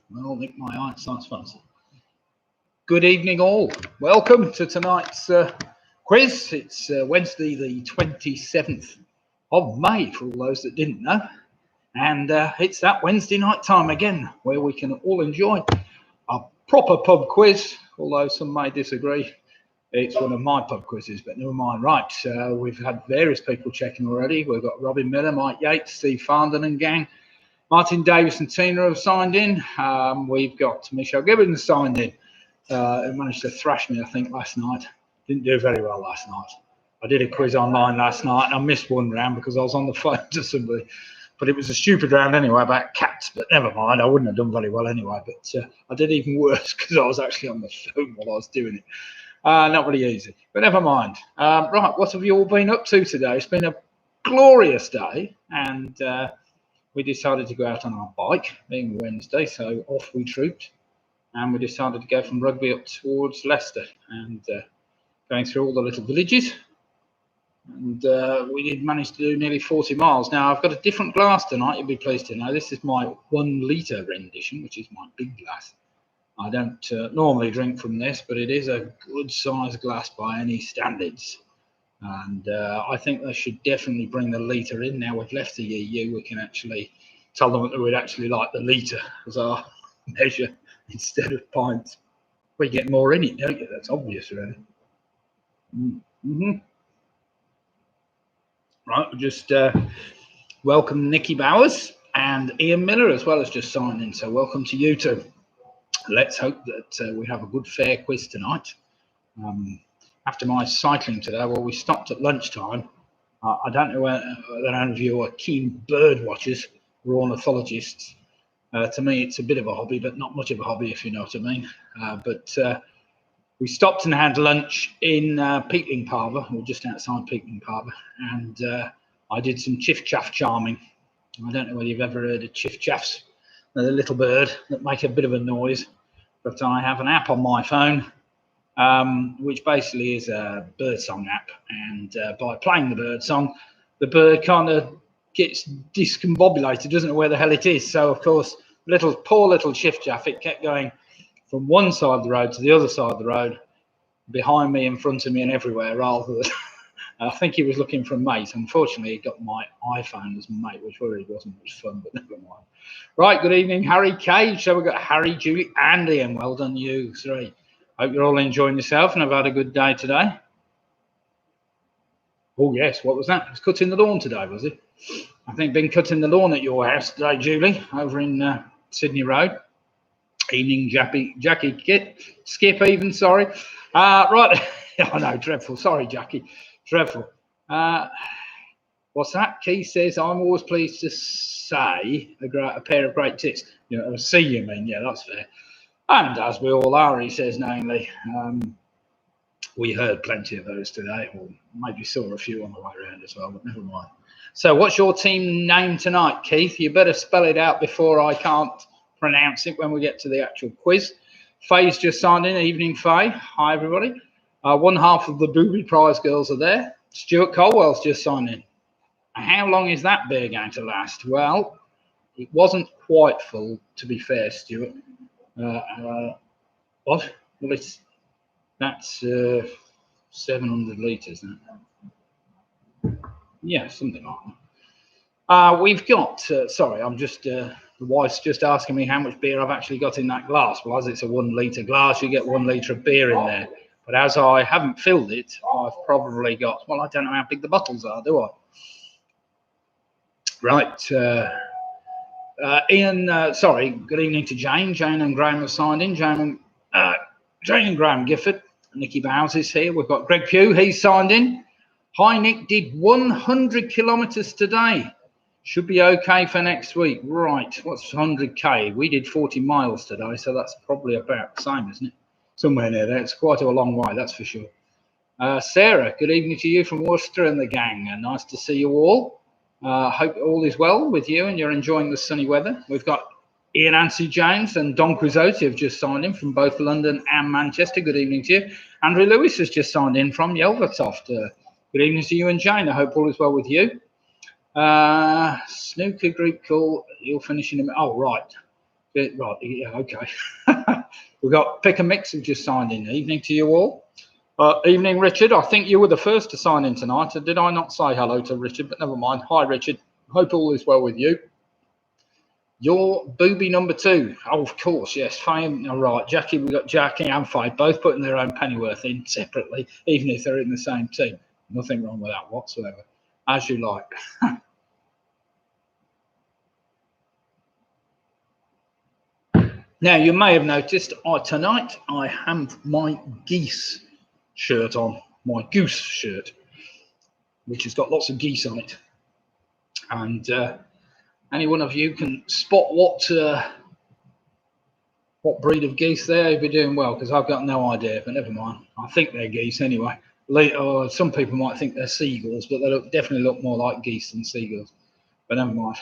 Well, Nick, my eyesight's fancy. Good evening, all. Welcome to tonight's quiz. It's Wednesday, the 27th of May, for all those that didn't know. And it's that Wednesday night time again, where we can all enjoy a proper pub quiz, although some may disagree. It's one of my pub quizzes, but never mind. Right, we've had various people checking already. We've got Robin Miller, Mike Yates, Steve Farndon and gang. Martin Davis and Tina have signed in. We've got Michelle Gibbons signed in. Who managed to thrash me, I think, last night. Didn't do very well last night. I did a quiz online last night and I missed one round because I was on the phone to somebody. But it was a stupid round anyway about cats, but never mind. I wouldn't have done very well anyway. But I did even worse because I was actually on the phone while I was doing it. Not really easy, but never mind. Right, what have you all been up to today? It's been a glorious day and we decided to go out on our bike, being Wednesday, so off we trooped. And we decided to go from Rugby up towards Leicester and going through all the little villages. And we did manage to do nearly 40 miles. Now, I've got a different glass tonight, you'll be pleased to know. This is my 1 litre rendition, which is my big glass. I don't normally drink from this, but it is a good sized glass by any standards. And I think they should definitely bring the litre in. Now we've left the EU, we can actually tell them that we'd actually like the litre as our measure instead of pints. We get more in it, don't you? That's obvious, really. Right, we'll just welcome Nikki Bowers and Ian Miller as well as just signed in. So welcome to you two. Let's hope that we have a good fair quiz tonight. After my cycling today, well, we stopped at lunchtime. I don't know whether any of you are keen bird watchers or ornithologists. To me, it's a bit of a hobby, but not much of a hobby, if you know what I mean. But we stopped and had lunch in Peatling Parva, or just outside Peatling Parva, and I did some chiff-chaff charming. I don't know whether you've ever heard of chiff-chaffs. They're the little bird that make a bit of a noise, but I have an app on my phone, which basically is a birdsong app, and by playing the birdsong, the bird kind of gets discombobulated, doesn't know where the hell it is. So, of course, poor little chiff-chaff, it kept going from one side of the road to the other side of the road, behind me, in front of me, and everywhere, rather than I think he was looking for a mate. Unfortunately, he got my iPhone as mate, which really wasn't much fun, but never mind. Right, good evening, Harry Cage. So we've got Harry, Julie, and Ian. Well done, you three. Hope you're all enjoying yourself and have had a good day today. Oh, yes, what was that? It was cutting the lawn today, was it? I think been cutting the lawn at your house today, Julie, over in Sydney Road. Evening, Jackie, Skip even, sorry. Right, I know, dreadful. Sorry, Jackie, dreadful. What's that? Keith says, I'm always pleased to say a pair of great tits. You know, see you mean, yeah, that's fair. And as we all are, he says knowingly. We heard plenty of those today, or maybe saw a few on the way around as well, but never mind. So what's your team name tonight, Keith? You better spell it out before I can't pronounce it when we get to the actual quiz. Faye's just signed in. Evening, Faye. Hi, everybody. One half of the Booby Prize girls are there. Stuart Colwell's just signed in. How long is that beer going to last? Well, it wasn't quite full, to be fair, Stuart. What? Well, that's 700 litres, isn't it? Yeah, something like that. We've got, sorry, I'm just, the wife's just asking me how much beer I've actually got in that glass. Well, as it's a 1 litre glass, you get 1 litre of beer in there. But as I haven't filled it, I've probably got, well, I don't know how big the bottles are, do I? Right. Ian, sorry, good evening to Jane. Jane and Graham have signed in. Jane and Graham Gifford. Nicky Bowes is here. We've got Greg Pugh. He's signed in. Hi, Nick. Did 100 kilometres today. Should be okay for next week. Right. What's 100k? We did 40 miles today, so that's probably about the same, isn't it? Somewhere near there. It's quite a long way, that's for sure. Sarah, good evening to you from Worcester and the gang. Nice to see you all. Hope all is well with you and you're enjoying the sunny weather. We've got Ian Anstey James and Don Quizzotti have just signed in from both London and Manchester. Good evening to you. Andrew Lewis has just signed in from Yelvertoft. Good evening to you and Jane. I hope all is well with you. Snooker group call. You'll finish in a minute. Oh, right. Right, yeah, okay. We've got Pick and Mix who just signed in. Evening to you all. Evening, Richard. I think you were the first to sign in tonight. Did I not say hello to Richard? But never mind. Hi, Richard. Hope all is well with you. Your booby number 2. Oh, of course, yes. Fame. All right, Jackie. We've got Jackie and Faye both putting their own pennyworth in separately, even if they're in the same team. Nothing wrong with that whatsoever. As you like. Now, you may have noticed tonight I have my geese shirt on, my goose shirt, which has got lots of geese on it. And any one of you can spot what breed of geese they are, you'll be doing well, because I've got no idea, but never mind. I think they're geese anyway. Some people might think they're seagulls, but they definitely look more like geese than seagulls. But never mind.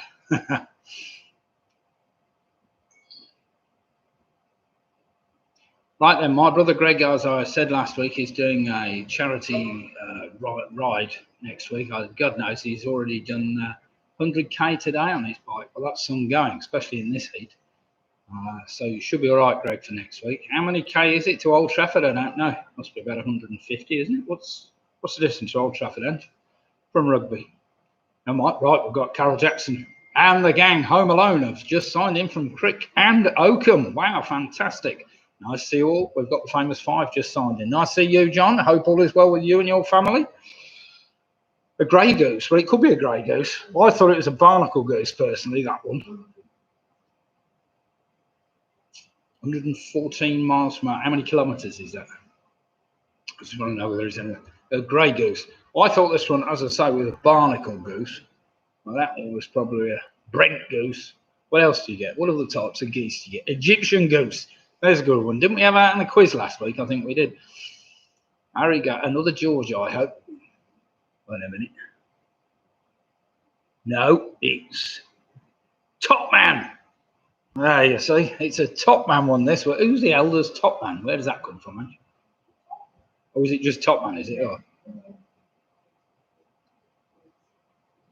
Right then, my brother Greg, as I said last week, is doing a charity ride next week. God knows he's already done 100k today on his bike. Well, that's some going, especially in this heat. So you should be all right, Greg, for next week. How many k is it to Old Trafford? I don't know. Must be about 150, isn't it? What's the distance to Old Trafford end from Rugby? Right, we've got Carol Jackson and the gang home alone have just signed in from Crick and Oakham. Wow, fantastic. Nice to see you all. We've got the famous 5 just signed in. Nice to see you, John. I hope all is well with you and your family. A grey goose. Well, it could be a grey goose. Well, I thought it was a barnacle goose, personally, that one. 114 miles per hour. How many kilometres is that? I just want to know whether it's a grey goose. Well, I thought this one, as I say, was a barnacle goose. Well, that one was probably a Brent goose. What else do you get? What other types of geese do you get? Egyptian goose. There's a good one. Didn't we have that in the quiz last week? I think we did. Harry got another George, I hope. Wait a minute. No, it's Top Man. There you see. It's a Top Man one, this one. Who's the eldest Top Man? Where does that come from, man? Or is it just Top Man, is it?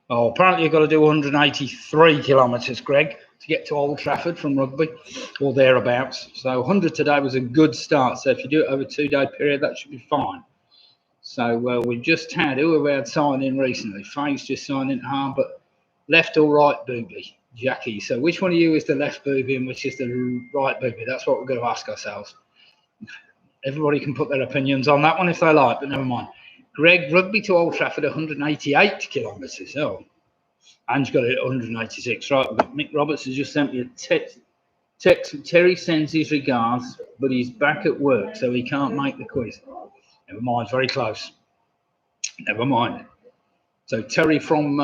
Oh, apparently you've got to do 183 kilometres, Greg, to get to Old Trafford from Rugby, or thereabouts. So 100 today was a good start. So if you do it over a 2-day period, that should be fine. So we've just had, who have we had sign in recently? Faye's just signed in but left or right booby? Jackie. So which one of you is the left booby and which is the right booby? That's what we're going to ask ourselves. Everybody can put their opinions on that one if they like, but never mind. Greg, Rugby to Old Trafford, 188 kilometres. Oh, Ange got it at 186. Right, Mick Roberts has just sent me a text. Terry sends his regards, but he's back at work, so he can't make the quiz. Never mind, very close. Never mind. So Terry from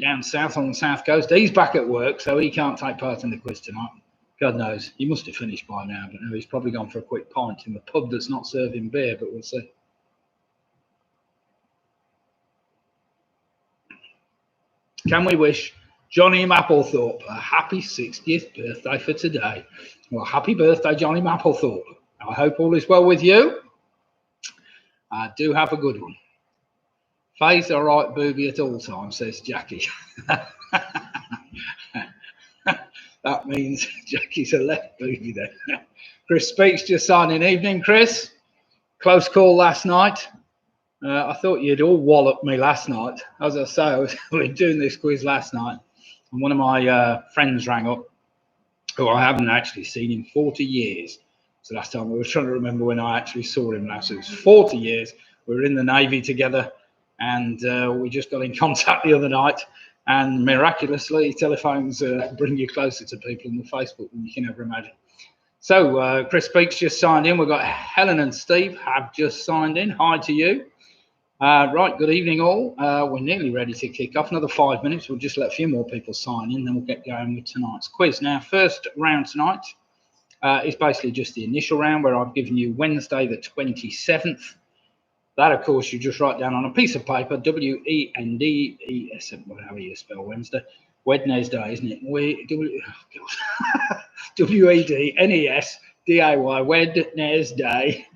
down south on the south coast, he's back at work, so he can't take part in the quiz tonight. God knows, he must have finished by now, but no, he's probably gone for a quick pint in the pub that's not serving beer, but we'll see. Can we wish Johnny Mapplethorpe a happy 60th birthday for today? Well, happy birthday, Johnny Mapplethorpe. I hope all is well with you. Do have a good one. Faye's all right, booby at all times, says Jackie. That means Jackie's a left booby then. Chris Speaks just signing. Evening, Chris. Close call last night. I thought you'd all wallop me last night. As I say, we were doing this quiz last night, and one of my friends rang up, who I haven't actually seen in 40 years. So last time we were trying to remember when I actually saw him last. It was 40 years. We were in the Navy together, and we just got in contact the other night. And miraculously, telephones bring you closer to people on the Facebook than you can ever imagine. So Chris Speaks just signed in. We've got Helen and Steve have just signed in. Hi to you. Right, good evening all. We're nearly ready to kick off. Another 5 minutes. We'll just let a few more people sign in, then we'll get going with tonight's quiz. Now, first round tonight is basically just the initial round where I've given you Wednesday the 27th. That, of course, you just write down on a piece of paper, W-E-N-D-E-S, whatever you spell Wednesday. Wednesday, isn't it? W-E-D-N-E-S-D-A-Y, Wednesday.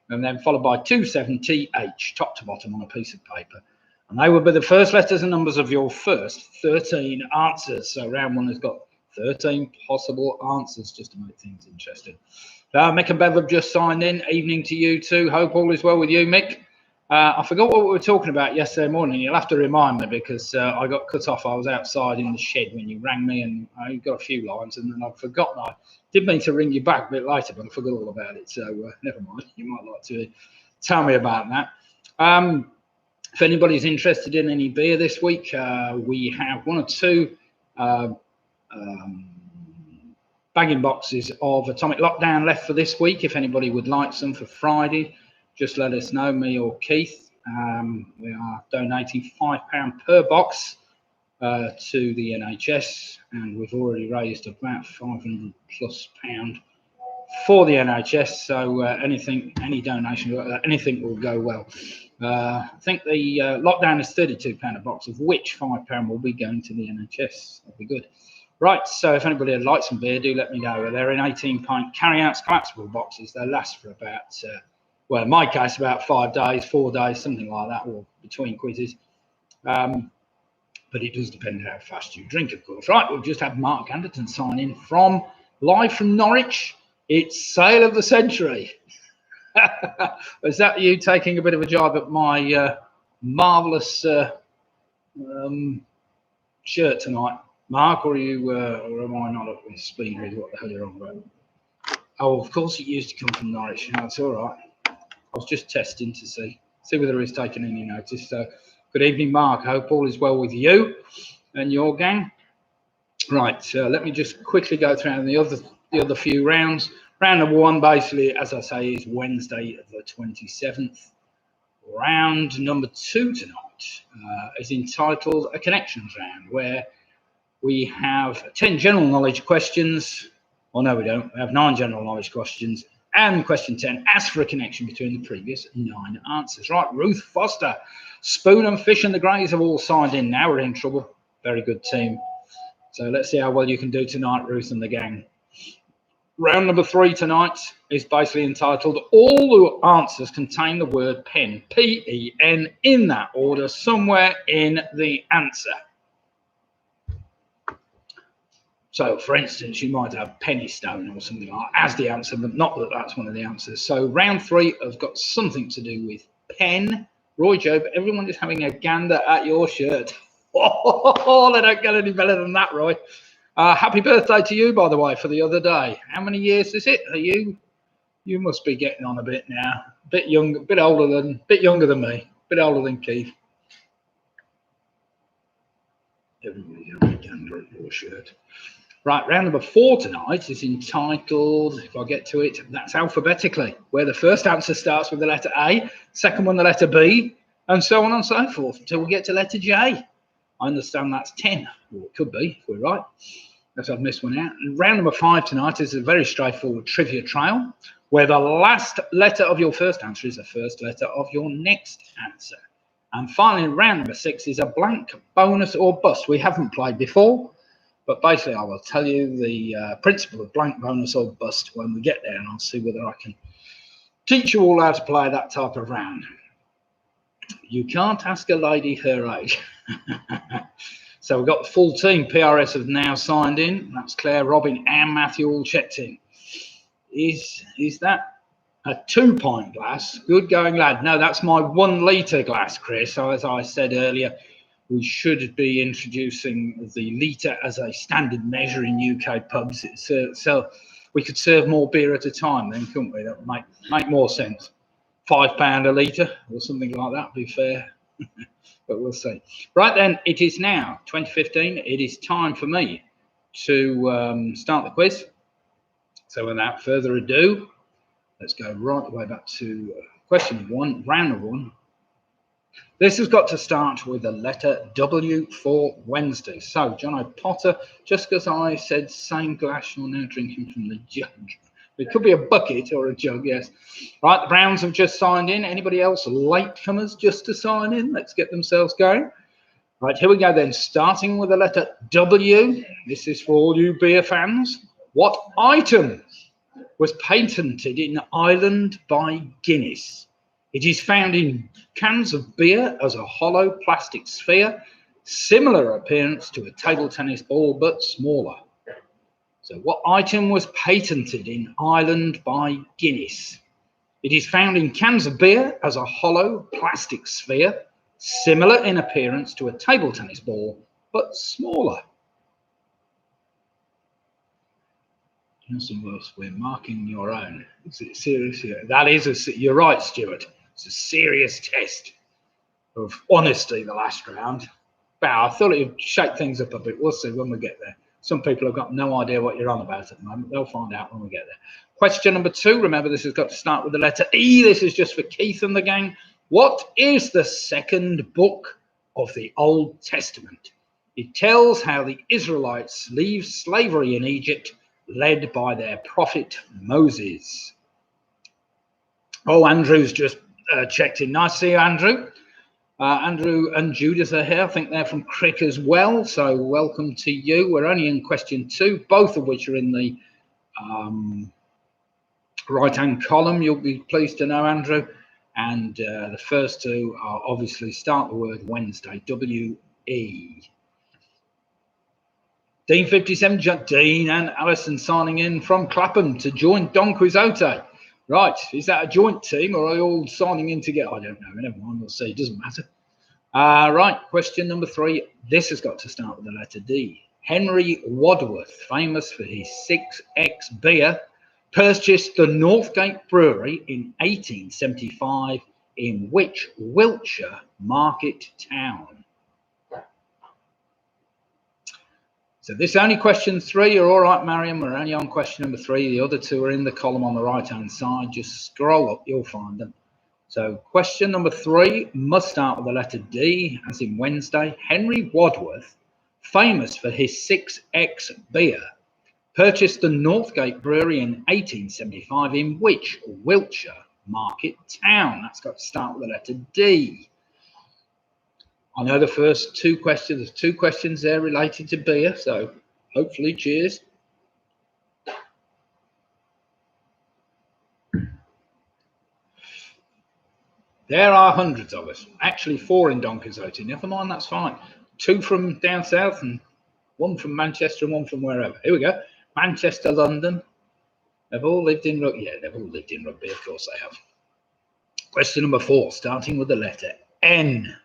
And then followed by 27TH, top to bottom on a piece of paper. And they will be the first letters and numbers of your first 13 answers. So round one has got 13 possible answers just to make things interesting. Mick and Bev have just signed in. Evening to you too. Hope all is well with you, Mick. I forgot what we were talking about yesterday morning. You'll have to remind me because I got cut off. I was outside in the shed when you rang me, and I got a few lines, and then I've forgotten. I did mean to ring you back a bit later, but I forgot all about it. So never mind. You might like to tell me about that. If anybody's interested in any beer this week, we have 1 or 2 bagging boxes of Atomic Lockdown left for this week. If anybody would like some for Friday, just let us know, me or Keith. We are donating £5 per box to the NHS, and we've already raised about £500+ for the NHS. So any donation, anything will go well. I think the lockdown is £32 a box, of which £5 will be going to the NHS. That'll be good. Right, so if anybody would like some beer, do let me know. They're in 18-pint carry-outs collapsible boxes. They last for about, well, in my case, about 5 days, 4 days, something like that, or between quizzes. But it does depend how fast you drink, of course. Right, we've just had Mark Anderton sign in live from Norwich. It's Sale of the Century. Is that you taking a bit of a jibe at my marvellous shirt tonight, Mark, or are you, or am I not up with speed? Is what the hell you're on about? Oh, of course it used to come from Norwich. No, it's all right. I was just testing to see whether he's taken any notice. So, good evening, Mark. I hope all is well with you and your gang. Right, let me just quickly go through the other few rounds. Round number 1, basically, as I say, is Wednesday the 27th. Round number 2 tonight is entitled A Connections Round, where we have 10 general knowledge questions. Oh, no, we don't. We have 9 general knowledge questions. And question 10 asks for a connection between the previous 9 answers. Right, Ruth Foster, Spoon and Fish and the Greys have all signed in now. We're in trouble. Very good team. So let's see how well you can do tonight, Ruth and the gang. Round number 3 tonight is basically entitled All the Answers Contain the Word Pen, P-E-N, in that order, somewhere in the answer. So, for instance, you might have penny stone or something like that as the answer, but not that that's one of the answers. So round 3 has got something to do with pen. Roy Job, everyone is having a gander at your shirt. Oh, they don't get any better than that, Roy. Happy birthday to you, by the way, for the other day. How many years is it? Are you must be getting on a bit now. A bit younger, bit younger than me, a bit older than Keith. Everybody's having a gander at your shirt. Right, round number 4 tonight is entitled, if I get to it, that's alphabetically, where the first answer starts with the letter A, second one the letter B, and so on and so forth until we get to letter J. I understand that's 10, or it could be, if we're right, unless I've missed one out. And round number 5 tonight is a very straightforward trivia trail, where the last letter of your first answer is the first letter of your next answer. And finally, round number 6 is a blank bonus or bust. We haven't played before, but basically I will tell you the principle of blank bonus or bust when we get there, and I'll see whether I can teach you all how to play that type of round. You can't ask a lady her age. So we've got the full team. PRS have now signed in. That's Claire, Robin and Matthew all checked in. Is that a 2-pint glass? Good going, lad. No, that's my 1 litre glass, Chris. So as I said earlier, we should be introducing the litre as a standard measure in UK pubs. So we could serve more beer at a time then, couldn't we? That would make more sense. £5 a litre or something like that would be fair. But we'll see. Right then, it is now 2015. It is time for me to start the quiz. So without further ado, let's go right the way back to question 1, round of 1. This has got to start with the letter W for Wednesday. So, John O'Potter, just because I said same glass, you're now drinking from the jug. It could be a bucket or a jug, yes. Right, the Browns have just signed in. Anybody else latecomers just to sign in? Let's get themselves going. Right, here we go then. Starting with the letter W. This is for all you beer fans. What item was patented in Ireland by Guinness? It is found in cans of beer as a hollow plastic sphere, similar appearance to a table tennis ball, but smaller. So what item was patented in Ireland by Guinness? It is found in cans of beer as a hollow plastic sphere, similar in appearance to a table tennis ball, but smaller. We're marking your own. Is it serious? That is you're right, Stuart. It's a serious test of honesty, the last round. But I thought it would shake things up a bit. We'll see when we get there. Some people have got no idea what you're on about at the moment. They'll find out when we get there. Question number 2. Remember, this has got to start with the letter E. This is just for Keith and the gang. What is the second book of the Old Testament? It tells how the Israelites leave slavery in Egypt, led by their prophet Moses. Oh, Andrew's just checked in. Nice to see you, Andrew. Andrew and Judith are here. I think they're from Crick as well, so welcome to you. We're only in question 2, both of which are in the right-hand column, you'll be pleased to know, Andrew. And the first 2 are obviously start the word Wednesday, W-E. Dean 57, Dean and Alison signing in from Clapham to join Don Quixote. Right, is that a joint team or are they all signing in together? I don't know, never mind, we'll see, it doesn't matter. Right, question number 3. This has got to start with the letter D. Henry Wadsworth, famous for his 6X beer, purchased the Northgate Brewery in 1875 in which Wiltshire market town? So this only question 3. You're all right, Mariam. We're only on question number 3. The other 2 are in the column on the right-hand side. Just scroll up, you'll find them. So question number 3 must start with the letter D, as in Wednesday. Henry Wadsworth, famous for his 6X beer, purchased the Northgate Brewery in 1875 in which Wiltshire market town? That's got to start with the letter D. I know the first 2 questions, there's 2 questions there related to beer, so hopefully, cheers. There are hundreds of us, actually 4 in Don Quixote, never mind, that's fine. 2 from down south and 1 from Manchester and 1 from wherever. Here we go, Manchester, London. They've all lived in rugby, yeah, they've all lived in rugby, of course they have. Question number 4, starting with the letter N.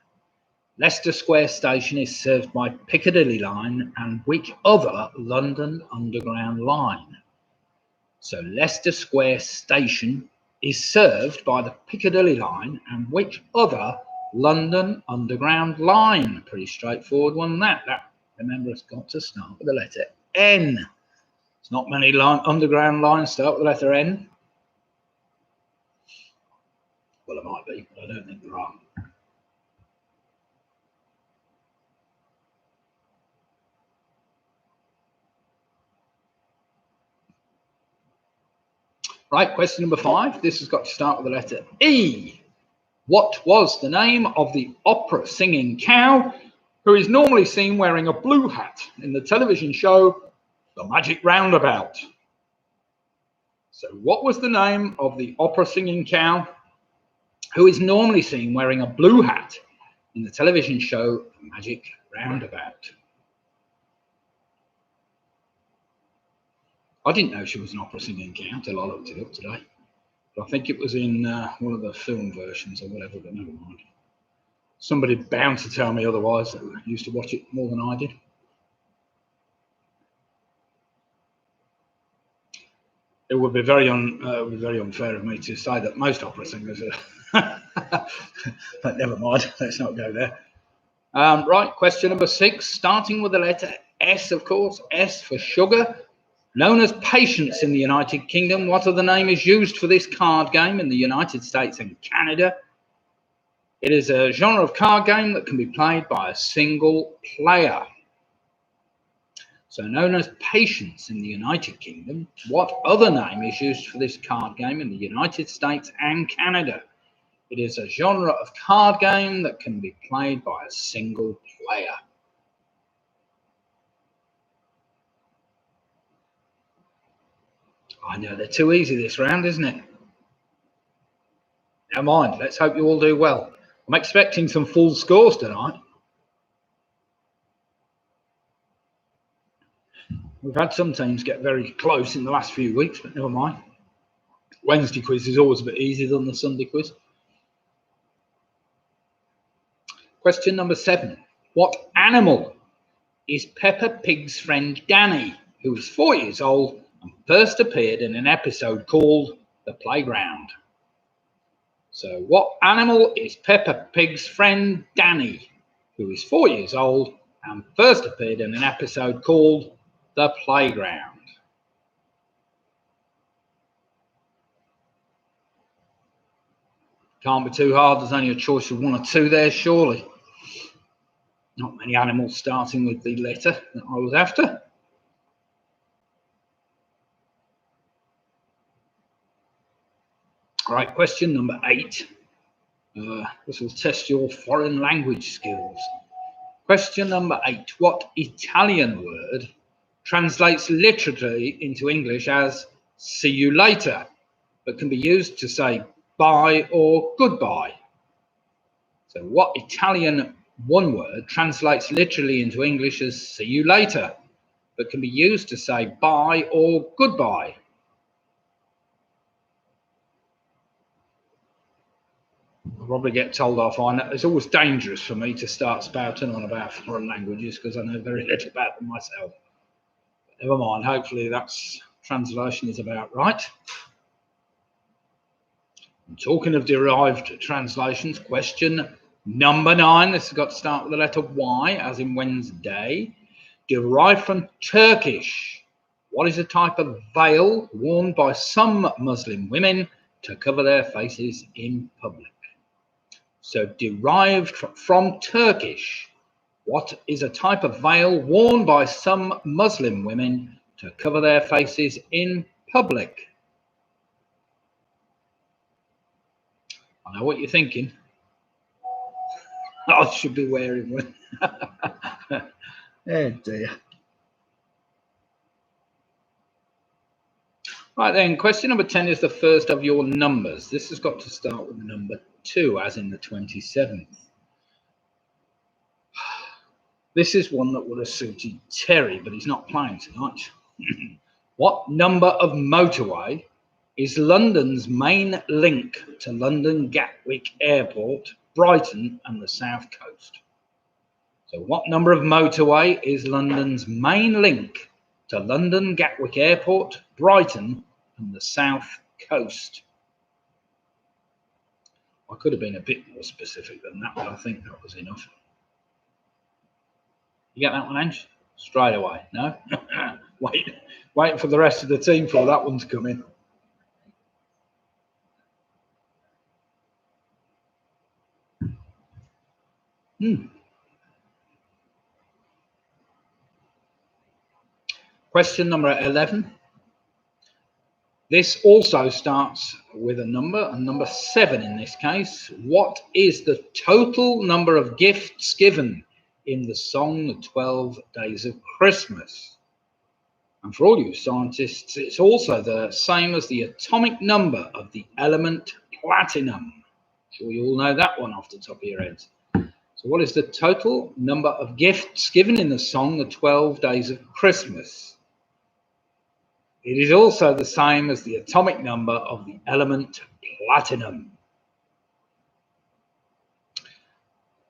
Leicester Square Station is served by Piccadilly Line and which other London Underground line? So Leicester Square Station is served by the Piccadilly Line and which other London Underground line? Pretty straightforward one, that. Remember, it's got to start with the letter N. There's not many underground lines start with the letter N. Well, it might be, but I don't think there are. Right, question number 5. This has got to start with the letter E. What was the name of the opera singing cow who is normally seen wearing a blue hat in the television show The Magic Roundabout? So what was the name of the opera singing cow who is normally seen wearing a blue hat in the television show The Magic Roundabout? I didn't know she was an opera singing cow until I looked it up today. But I think it was in one of the film versions or whatever, but never mind. Somebody bound to tell me otherwise that used to watch it more than I did. It would be very unfair of me to say that most opera singers are. But never mind, let's not go there. Right, question number 6, starting with the letter S, of course. S for sugar. Known as Patience in the United Kingdom, what other name is used for this card game in the United States and Canada? It is a genre of card game that can be played by a single player. So known as Patience in the United Kingdom, what other name is used for this card game in the United States and Canada? It is a genre of card game that can be played by a single player. I know they're too easy this round, isn't it? Never mind, let's hope you all do well. I'm expecting some full scores tonight. We've had some teams get very close in the last few weeks, but never mind. Wednesday quiz is always a bit easier than the Sunday quiz. Question number 7. What animal is Peppa Pig's friend Danny, who was 4 years old and first appeared in an episode called The Playground? So what animal is Peppa Pig's friend Danny, who is 4 years old and first appeared in an episode called The Playground? Can't be too hard. There's only a choice of 1 or 2 there, surely. Not many animals starting with the letter that I was after. All right, question number 8. This will test your foreign language skills. Question number 8. What Italian word translates literally into English as see you later, but can be used to say bye or goodbye? So what Italian one word translates literally into English as see you later, but can be used to say bye or goodbye? I'll probably get told off on it. It's always dangerous for me to start spouting on about foreign languages because I know very little about them myself. But never mind, hopefully that translation is about right. And talking of derived translations, question number 9. This has got to start with the letter Y, as in Wednesday. Derived from Turkish. What is a type of veil worn by some Muslim women to cover their faces in public? So derived from Turkish. What is a type of veil worn by some Muslim women to cover their faces in public? I know what you're thinking. I should be wearing one. Oh dear. Right then, question number 10 is the first of your numbers. This has got to start with the number 2, as in the 27th. This is one that would have suited Terry, but he's not playing tonight. What number of motorway is London's main link to London Gatwick Airport, Brighton and the South Coast? So what number of motorway is London's main link to London Gatwick Airport, Brighton and the South Coast? I could have been a bit more specific than that, but I think that was enough. You get that one, Ange? Straight away, no? Waiting for the rest of the team for that one to come in. Question number 11. This also starts with a number, and number 7 in this case. What is the total number of gifts given in the song The 12 Days of Christmas? And for all you scientists, it's also the same as the atomic number of the element platinum. I'm sure you all know that one off the top of your heads. So what is the total number of gifts given in the song The 12 Days of Christmas? It is also the same as the atomic number of the element platinum.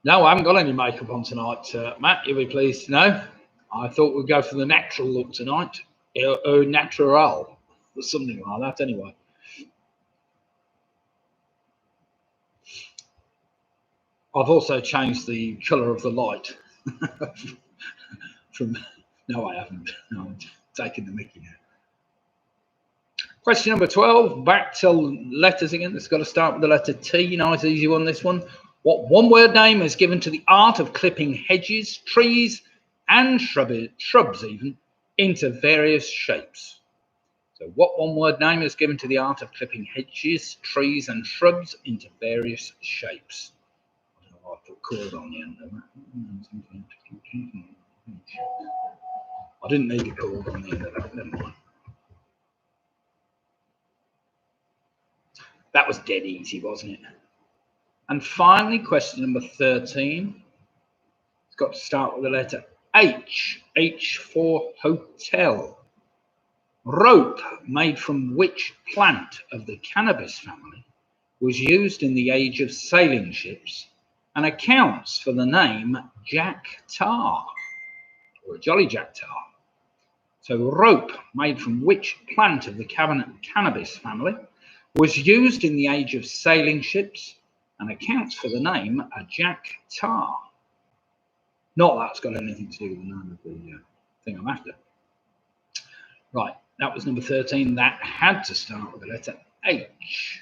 No, I haven't got any makeup on tonight, Matt. You'll be pleased to know. I thought we'd go for the natural look tonight. Au natural, or something like that, anyway. I've also changed the colour of the light. No, I haven't. No, I'm taking the mickey now. Question number 12, back to letters again. It's got to start with the letter T. Nice, easy one, this one. What one-word name is given to the art of clipping hedges, trees, and shrubs even, into various shapes? So what one-word name is given to the art of clipping hedges, trees, and shrubs into various shapes? I don't know why I put chord on the end of that. I didn't need a chord on the end of that, never mind. That was dead easy, wasn't it? And finally, question number 13. It's got to start with the letter H for hotel. Rope, made from which plant of the cannabis family was used in the age of sailing ships and accounts for the name Jack Tar, or Jolly Jack Tar. So rope, made from which plant of the cannabis family was used in the age of sailing ships and accounts for the name a Jack Tar. Not that's got anything to do with the name of the thing I'm after. Right, that was number 13. That had to start with the letter H.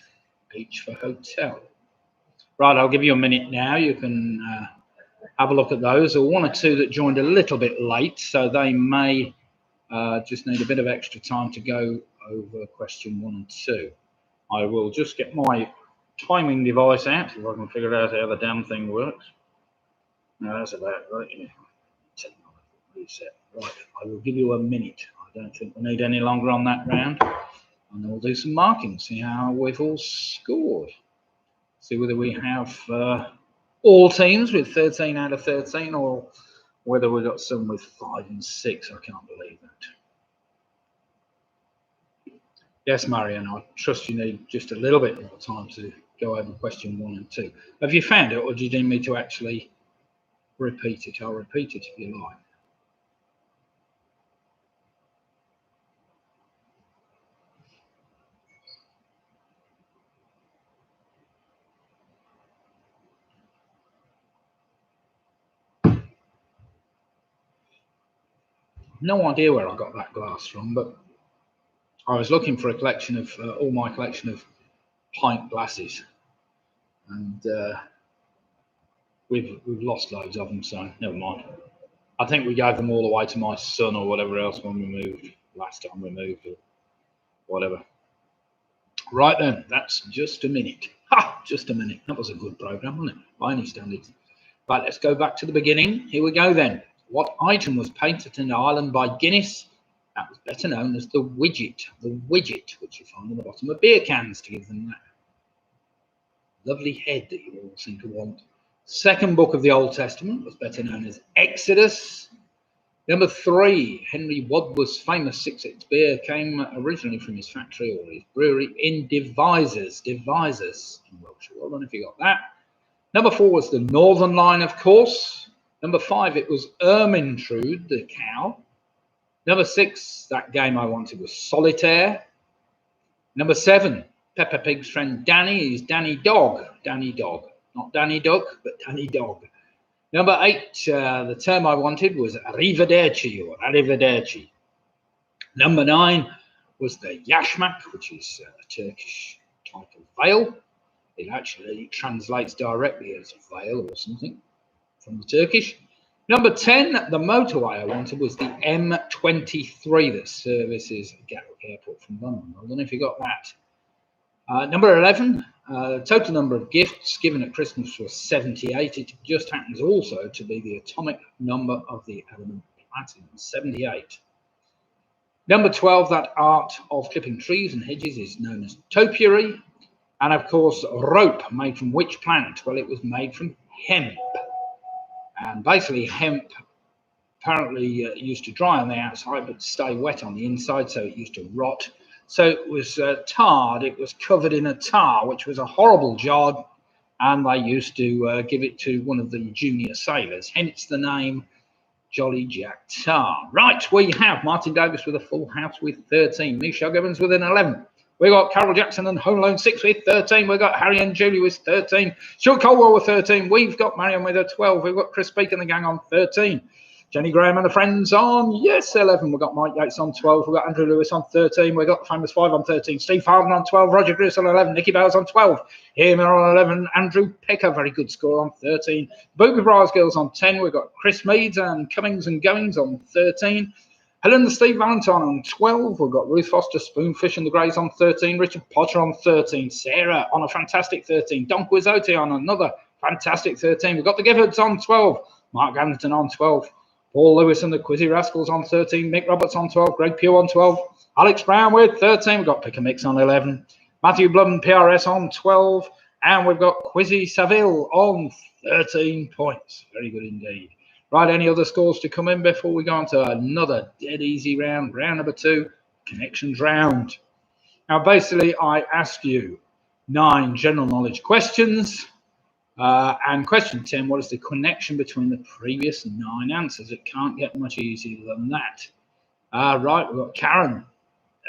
H for hotel. Right, I'll give you a minute now. You can have a look at those. There were one or two that joined a little bit late, so they may just need a bit of extra time to go over question 1 and 2. I will just get my timing device out, if I can figure out how the damn thing works. No, that's about right. Yeah. Reset. Right, I will give you a minute. I don't think we need any longer on that round. And then we'll do some marking, see how we've all scored. See whether we have all teams with 13 out of 13 or whether we've got some with 5 and 6. I can't believe that. Yes, Marion, I trust you need just a little bit more time to go over question 1 and 2. Have you found it, or do you need me to actually repeat it? I'll repeat it if you like. No idea where I got that glass from, but I was looking for a collection of all my collection of pint glasses, and we've lost loads of them, so never mind. I think we gave them all away to my son or whatever else when we moved last time we moved or whatever. Right then, that's just a minute. Ha! Just a minute. That was a good program, wasn't it? By any standards. Right, let's go back to the beginning. Here we go then. What item was painted in Ireland by Guinness? That was better known as the widget. The widget, which you find on the bottom of beer cans, to give them that lovely head that you all seem to want. Second book of the Old Testament was better known as Exodus. Number 3, Henry Wadworth's famous 6-6 beer came originally from his factory or his brewery in Devizes in Yorkshire. Well done if you got that. Number 4 was the Northern Line, of course. Number 5, it was Ermintrude, the cow. Number 6, that game I wanted was Solitaire. Number 7, Peppa Pig's friend Danny is Danny Dog. Danny Dog. Not Danny Duck, but Danny Dog. Number 8, the term I wanted was Arrivederci or Arrivederci. Number 9 was the Yashmak, which is a Turkish type of veil. It actually translates directly as veil or something from the Turkish. Number 10, the motorway I wanted was the M23 that services Gatwick Airport from London. I don't know if you got that. Number 11, the total number of gifts given at Christmas was 78. It just happens also to be the atomic number of the element platinum, 78. Number 12, that art of clipping trees and hedges is known as topiary. And of course, rope, made from which plant? Well, it was made from hemp. And basically, hemp apparently used to dry on the outside but stay wet on the inside, so it used to rot. So it was tarred, it was covered in a tar, which was a horrible job, and they used to give it to one of the junior sailors, hence the name Jolly Jack Tar. Right, we have Martin Davis with a full house with 13, Michelle Gibbons with an 11. We got Carol Jackson and Home Alone 6 with 13. We've got Harry and Julie with 13. Stuart Colwell with 13. We've got Marion with a 12. We've got Chris Peake and the gang on 13. Jenny Graham and the friends on, 11. We've got Mike Yates on 12. We've got Andrew Lewis on 13. We've got the famous 5 on 13. Steve Harden on 12. Roger Gris on 11. Nicky Bowers on 12. Him on 11. Andrew Pecker, very good score on 13. Booby Briars Girls on 10. We've got Chris Meads and Cummings and Goings on 13. Helen and Steve Valentine on 12. We've got Ruth Foster, Spoonfish and the Greys on 13. Richard Potter on 13. Sarah on a fantastic 13. Don Quizzotti on another fantastic 13. We've got the Giffords on 12. Mark Anderton on 12. Paul Lewis and the Quizzy Rascals on 13. Mick Roberts on 12. Greg Pugh on 12. Alex Brown with 13. We've got Pick a Mix on 11. Matthew Blum PRS on 12. And we've got Quizzy Saville on 13 points. Very good indeed. Right, any other scores to come in before we go on to another dead easy round, round number 2, connections round. Now, basically, I ask you 9 general knowledge questions. And question 10, what is the connection between the previous 9 answers? It can't get much easier than that. Right, we've got Karen.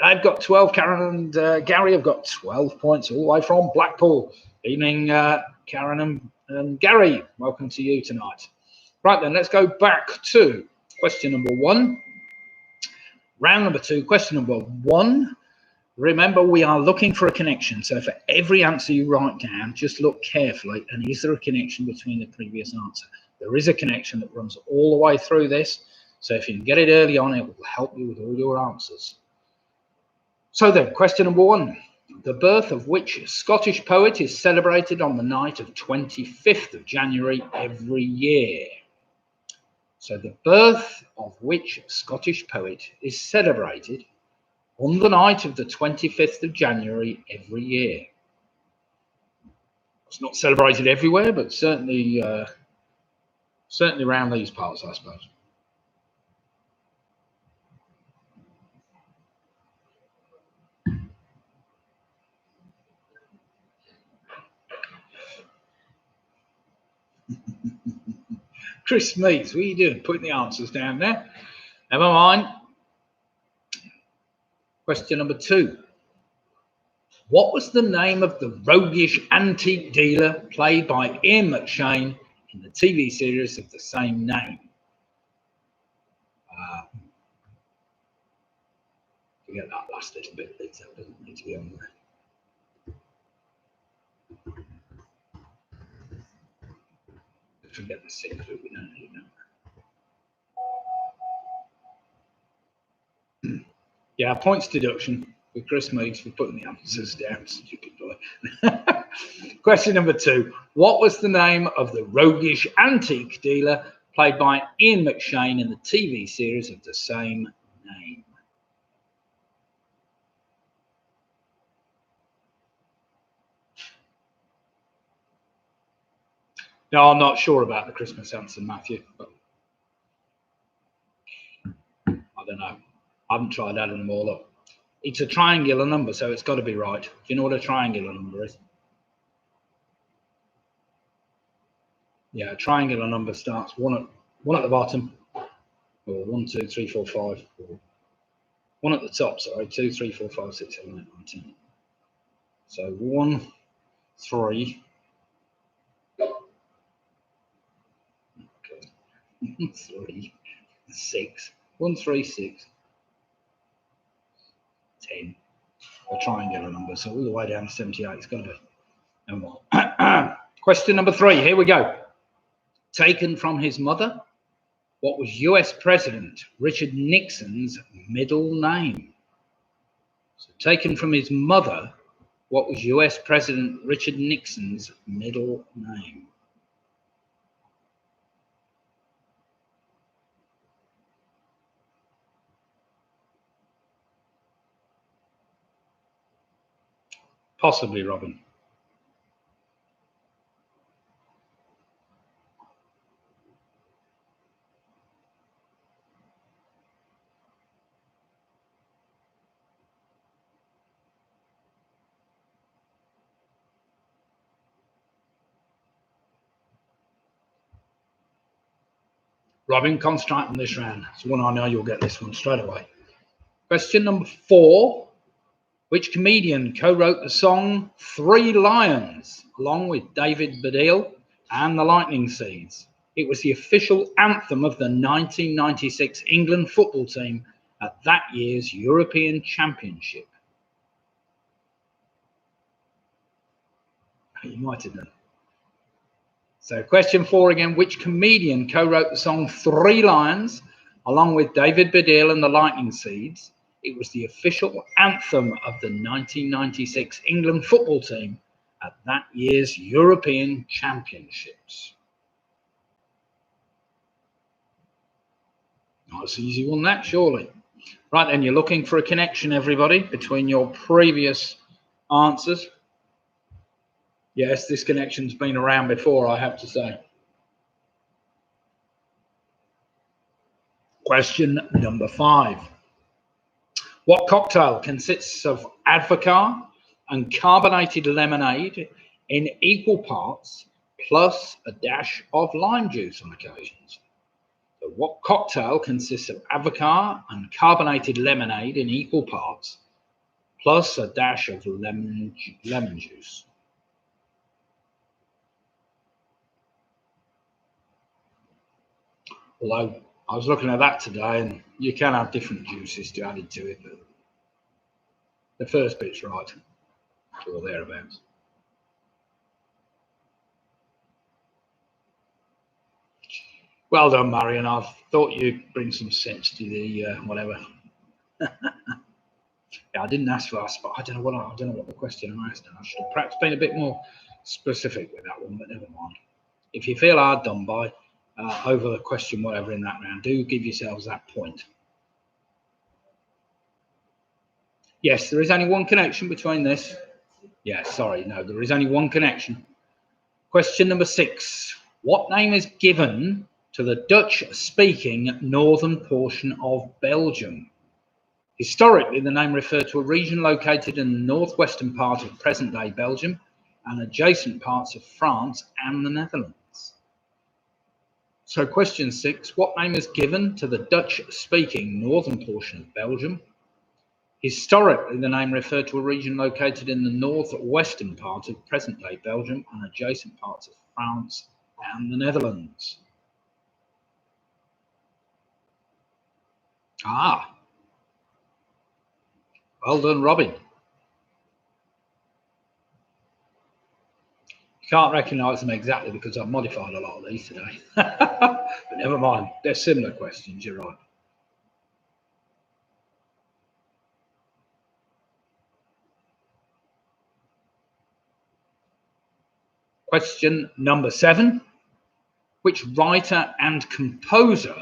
I've got 12, Karen and Gary have got 12 points all the way from Blackpool. Evening, Karen and Gary. Welcome to you tonight. Right then, let's go back to question number 1. Round number 2, question number 1. Remember, we are looking for a connection. So for every answer you write down, just look carefully. And is there a connection between the previous answer? There is a connection that runs all the way through this. So if you can get it early on, it will help you with all your answers. So then, question number 1. The birth of which Scottish poet is celebrated on the night of 25th of January every year? So the birth of which Scottish poet is celebrated on the night of the 25th of January every year? It's not celebrated everywhere, but certainly around these parts, I suppose. Chris Meads, what are you doing? Putting the answers down there. Never mind. Question number 2. What was the name of the roguish antique dealer played by Ian McShane in the TV series of the same name? Forget that last little bit. That doesn't need to be on there. Forget the secret. We don't need that. Yeah, points deduction with Chris Meads for putting the answers down. Stupid boy. Question number 2. What was the name of the roguish antique dealer played by Ian McShane in the TV series of the same name? No, I'm not sure about the Christmas answer, Matthew, but I don't know. I haven't tried adding them all up. It's a triangular number, so it's got to be right. Do you know what a triangular number is? Yeah, a triangular number starts one at the bottom, or 1, 2, 3, 4, 5, or 1 at the top, sorry, 2, 3, 4, 5, 6, 7, 8, 9, 10. So 1, 3. Okay. 3, 6. 1, 3, 6. 10. A triangular number, so all the way down to 78. It's got to be. And what? Question number 3. Here we go. Taken from his mother, what was US President Richard Nixon's middle name? So taken from his mother, what was US President Richard Nixon's middle name? Possibly, Robin. Robin, concentrate on this round. It's one I know you'll get this one straight away. Question number 4. Which comedian co-wrote the song 3 Lions along with David Baddiel and the Lightning Seeds? It was the official anthem of the 1996 England football team at that year's European Championship. You might have done. So question 4 again, which comedian co-wrote the song 3 Lions along with David Baddiel and the Lightning Seeds? It was the official anthem of the 1996 England football team at that year's European Championships. Nice easy one that, surely. Right then, you're looking for a connection, everybody, between your previous answers. Yes, this connection's been around before, I have to say. Question number 5. What cocktail consists of advocaat and carbonated lemonade in equal parts plus a dash of lime juice on occasions? So what cocktail consists of advocaat and carbonated lemonade in equal parts plus a dash of lemon juice? Although I was looking at that today, and you can have different juices to add into it, but the first bit's right, or thereabouts. Well done, Marion. I thought you'd bring some sense to the whatever. Yeah, I didn't ask for that, but I don't know what the question I asked. I should have perhaps been a bit more specific with that one, but never mind. If you feel hard done by over the question whatever in that round, do give yourselves that point. Yes, there is only one connection between this. Yeah, sorry, no, there is only one connection. Question number 6. What name is given to the Dutch-speaking northern portion of Belgium? Historically, the name referred to a region located in the northwestern part of present-day Belgium and adjacent parts of France and the Netherlands. So question 6, what name is given to the Dutch-speaking northern portion of Belgium? Historically, the name referred to a region located in the northwestern part of present-day Belgium and adjacent parts of France and the Netherlands. Ah, well done, Robin. You can't recognise them exactly because I've modified a lot of these today. But never mind, they're similar questions, you're right. Question number 7. Which writer and composer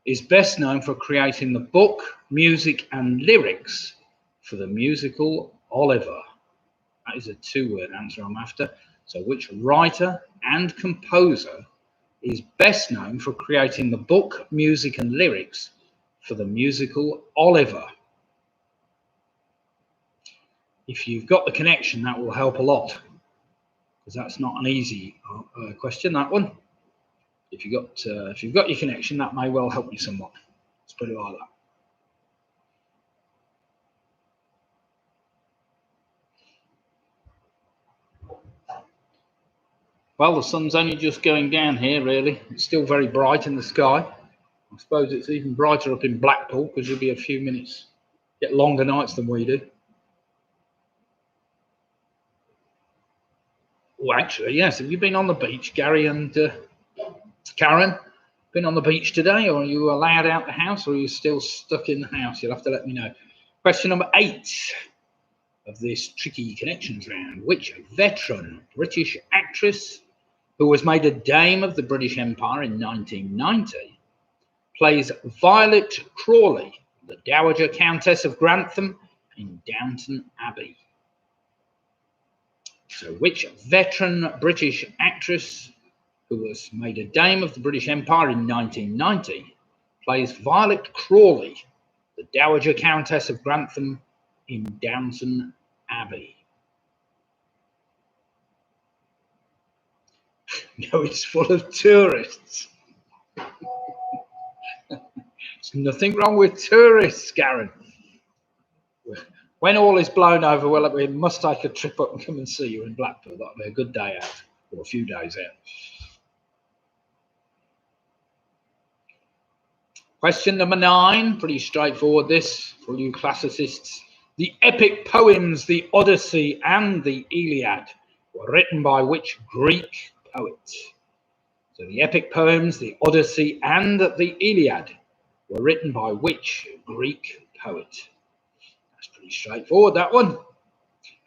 is best known for creating the book, music and lyrics for the musical Oliver? That is a 2-word answer I'm after. So which writer and composer is best known for creating the book, music and lyrics for the musical Oliver? If you've got the connection, that will help a lot, because that's not an easy question, that one. If you've got your connection, that may well help you somewhat. Let's put it like that. Well, the sun's only just going down here, really. It's still very bright in the sky. I suppose it's even brighter up in Blackpool because you'll be a few minutes, get longer nights than we do. Oh, actually, yes. Have you been on the beach, Gary and Karen? Been on the beach today, or are you allowed out the house, or are you still stuck in the house? You'll have to let me know. Question number 8 of this tricky connections round. Which veteran British actress who was made a Dame of the British Empire in 1990 plays Violet Crawley, the Dowager Countess of Grantham in Downton Abbey? So which veteran British actress who was made a Dame of the British Empire in 1990 plays Violet Crawley, the Dowager Countess of Grantham in Downton Abbey? No, it's full of tourists. There's nothing wrong with tourists, Garen. When all is blown over, well, we must take a trip up and come and see you in Blackpool. That'll be a good day out, or a few days out. Question number 9, pretty straightforward this for you classicists. The epic poems, the Odyssey and the Iliad, were written by which Greek poet? So the epic poems, the Odyssey and the Iliad were written by which Greek poet? That's pretty straightforward, that one.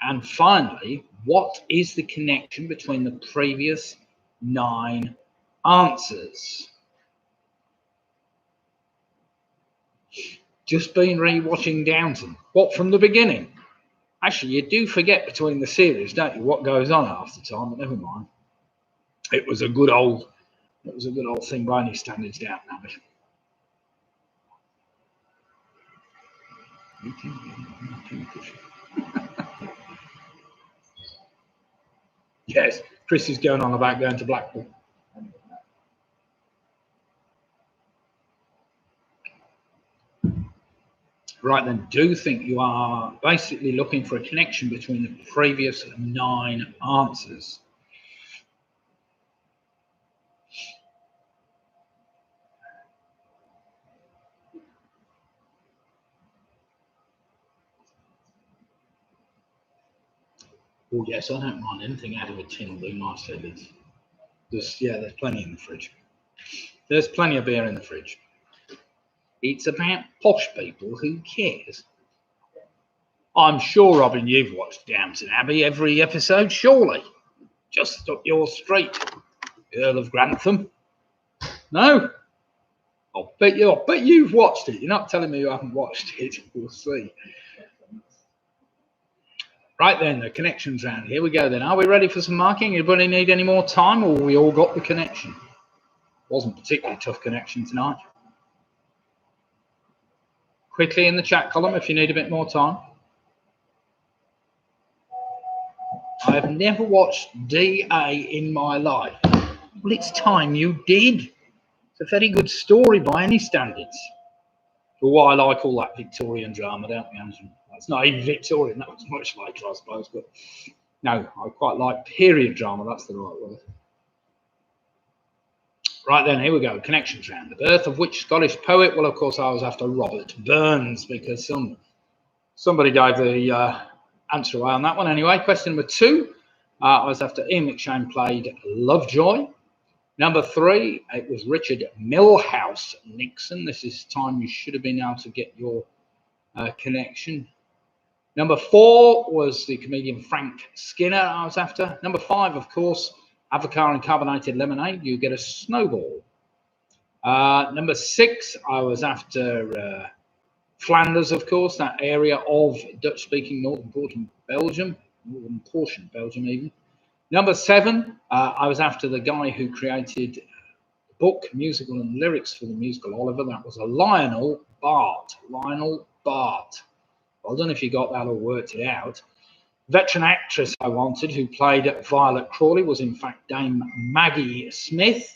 And finally, what is the connection between the previous 9 answers? Just been re-watching Downton. What, from the beginning? Actually, you do forget between the series, don't you, what goes on half the time, but never mind. It was a good old thing by any standards, Downton Abbey. Yes, Chris is going on about going to Blackpool. Right then, do think you are basically looking for a connection between the previous 9 answers. Oh yes, I don't mind anything out of a tin, do nice lilies. There's plenty in the fridge. There's plenty of beer in the fridge. It's about posh people. Who cares? I'm sure, Robin, you've watched Downton Abbey every episode, surely. Just up your street, Earl of Grantham. No? I bet you've watched it. You're not telling me you haven't watched it. We'll see. Right then, the connections round. Here we go then. Are we ready for some marking? Anybody need any more time, or we all got the connection? Wasn't particularly tough connection tonight. Quickly in the chat column if you need a bit more time. I have never watched DA in my life. Well, it's time you did. It's a very good story by any standards. For why I like all that Victorian drama, don't we, Andrew? It's not even Victorian, that was much later, I suppose, but no, I quite like period drama, that's the right word. Right then, here we go, connections round. The birth of which Scottish poet? Well, of course, I was after Robert Burns, because somebody gave the answer away on that one anyway. Question number 2, I was after Ian McShane played Lovejoy. Number 3, it was Richard Milhouse Nixon. This is time you should have been able to get your connection. Number 4 was the comedian Frank Skinner I was after. Number 5, of course, Avocar and carbonated lemonade. You get a snowball. Number 6, I was after Flanders, of course, that area of Dutch-speaking northern portion Belgium even. Number 7, I was after the guy who created the book, musical and lyrics for the musical Oliver. That was a Lionel Bart. Lionel Bart. I don't know if you got that or worked it out. Veteran actress I wanted, who played Violet Crawley, was in fact Dame Maggie Smith.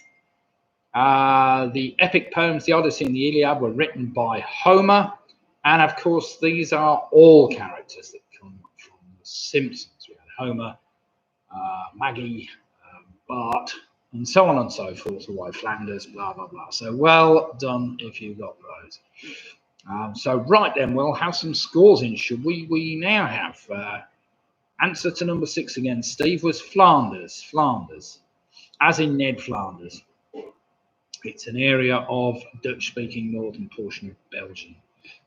The epic poems, the Odyssey and the Iliad, were written by Homer. And of course, these are all characters that come from The Simpsons. We had Homer, Maggie, Bart, and so on and so forth, away Flanders, blah, blah, blah. So well done if you got those. So right then, we'll have some scores in, should we? We now have answer to number 6 again, Steve, was Flanders. Flanders, as in Ned Flanders. It's an area of Dutch-speaking northern portion of Belgium.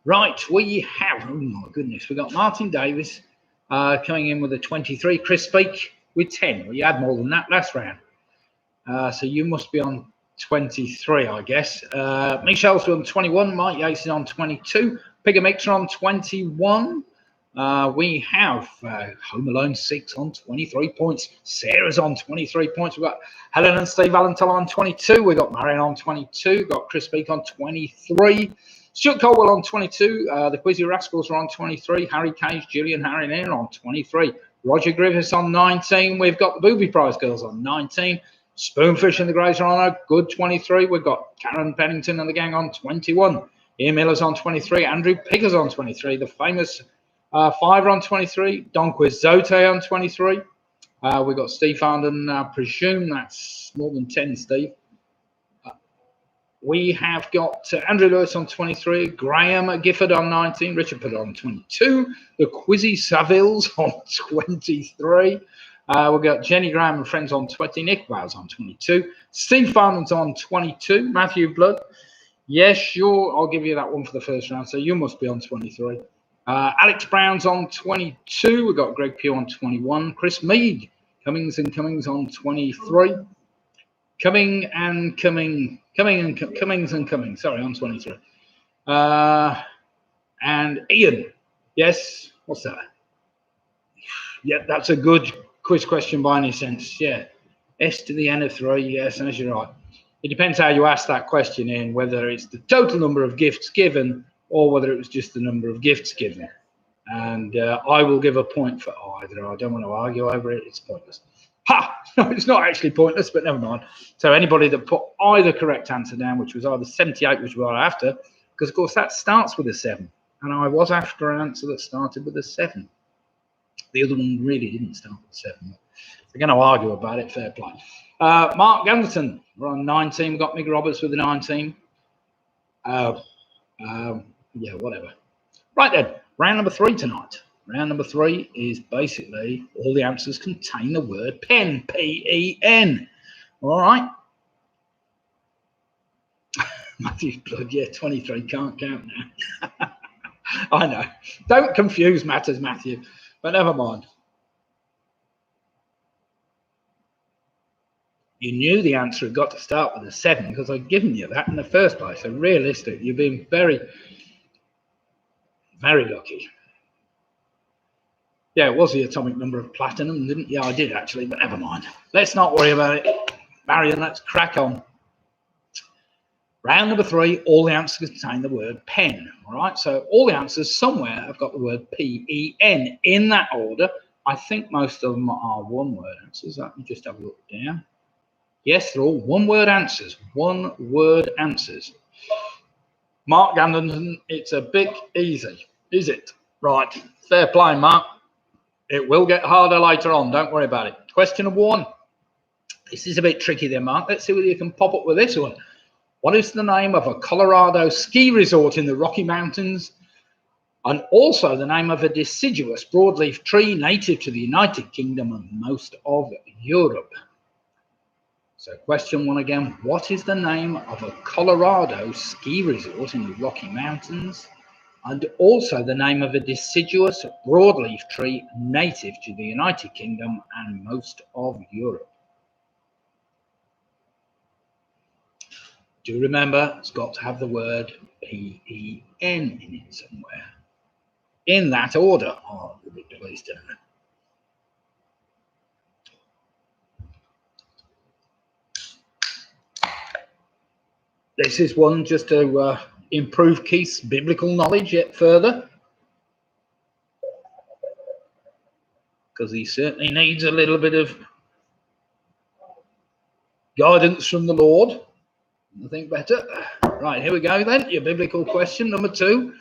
Right, we have, oh my goodness, we've got Martin Davis coming in with a 23, Chris Speak with 10. Well, you had more than that last round. So you must be on 23, I guess. Michelle's on 21, Mike Yates is on 22, Pigger Mixer on 21. We have Home Alone 6 on 23 points. Sarah's on 23 points. We've got Helen and Steve Valentine on 22. We've got Marion on 22. We've got Chris Beak on 23. Stuart Colwell on 22. The Quizzy Rascals are on 23. Harry Cage, Gillian Harry Nairn on 23. Roger Griffiths on 19. We've got the Booby Prize Girls on 19. Spoonfish and the Greys are on a good 23. We've got Karen Pennington and the gang on 21. Ian Miller's on 23. Andrew Picker's on 23. The famous Fiver on 23. Don Quixote on 23. We've got Steve Farndon, I presume that's more than 10, Steve. We have got Andrew Lewis on 23, Graham Gifford on 19, Richard Pitt on 22, the Quizzy Savilles on 23. We've got Jenny Graham and friends on 20, Nick Wells on 22, Steve Farnham's on 22, Matthew Blood. Yes, sure, I'll give you that one for the first round, so you must be on 23. Alex Brown's on 22, we've got Greg Pugh on 21, Chris Mead, Cummings and Cummings on 23. Cummings and Cummings, sorry, on 23. And Ian, yes, what's that? Yeah, that's a good quiz question by any sense, yeah. S to the N of 3, yes, as you're right. It depends how you ask that question, Ian, whether it's the total number of gifts given or whether it was just the number of gifts given. And I will give a point for either. I don't want to argue over it. It's pointless. Ha! No, it's not actually pointless, but never mind. So anybody that put either correct answer down, which was either 78, which we were after, because of course that starts with a 7. And I was after an answer that started with a 7. The other one really didn't start with a 7. We're going to argue about it, fair play. Mark Ganderton, we're on 19. We've got Mick Roberts with a 19. Yeah, whatever. Right then, round number 3 tonight. Round number 3 is basically all the answers contain the word pen, P-E-N. All right. Matthew's blood, yeah, 23, can't count now. I know. Don't confuse matters, Matthew, but never mind. You knew the answer had got to start with a 7 because I'd given you that in the first place. So realistic, you've been very, very lucky. Yeah, it was the atomic number of platinum, didn't you? Yeah, I did actually, but never mind. Let's not worry about it. Marion, let's crack on. Round number 3, all the answers contain the word pen. All right, so all the answers somewhere have got the word P-E-N in that order. I think most of them are one-word answers. Let me just have a look down. Yes, they're all one-word answers. One-word answers. Mark Ganderton, it's a bit easy, is it? Right, fair play, Mark. It will get harder later on. Don't worry about it. Question number 1. This is a bit tricky there, Mark. Let's see whether you can pop up with this one. What is the name of a Colorado ski resort in the Rocky Mountains, and also the name of a deciduous broadleaf tree native to the United Kingdom and most of Europe? So question 1 again. What is the name of a Colorado ski resort in the Rocky Mountains, and also the name of a deciduous broadleaf tree native to the United Kingdom and most of Europe? Do remember, it's got to have the word P-E-N in it somewhere. In that order. Oh, you'll be pleased to know. This is one just to improve Keith's biblical knowledge yet further, because he certainly needs a little bit of guidance from the Lord. Nothing better. Right, here we go then. Your biblical question, number 2.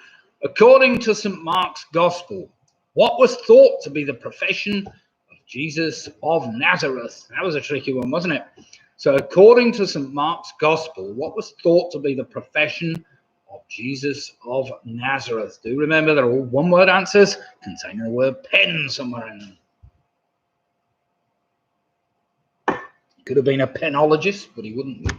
According to St. Mark's Gospel, what was thought to be the profession of Jesus of Nazareth? That was a tricky one, wasn't it? So according to St. Mark's Gospel, what was thought to be the profession of Jesus of Nazareth? Do remember, they're all one-word answers containing the word pen somewhere in them. Could have been a penologist, but he wouldn't be.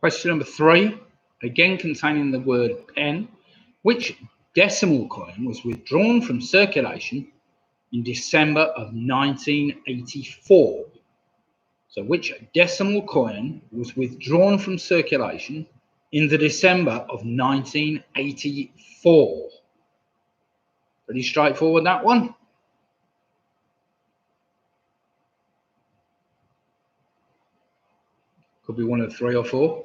Question number 3, again containing the word pen. Which decimal coin was withdrawn from circulation in December of 1984? So which decimal coin was withdrawn from circulation in the December of 1984? Pretty straightforward, that one. Could be one of 3 or 4.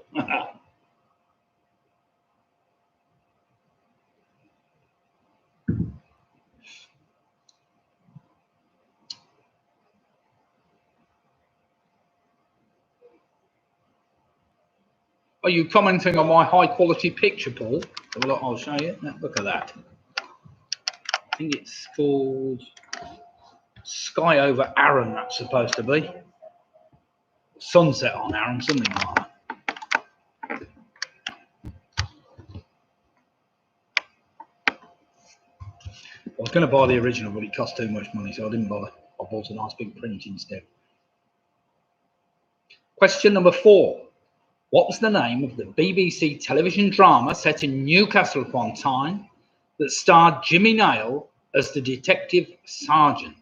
Are you commenting on my high quality picture, Paul? I'll show you. Look at that. I think it's called Sky Over Arran, that's supposed to be. Sunset on Arran, something like that. I was going to buy the original, but it cost too much money, so I didn't bother. I bought a nice big print instead. Question number 4. What was the name of the BBC television drama set in Newcastle upon Tyne that starred Jimmy Nail as the detective sergeant?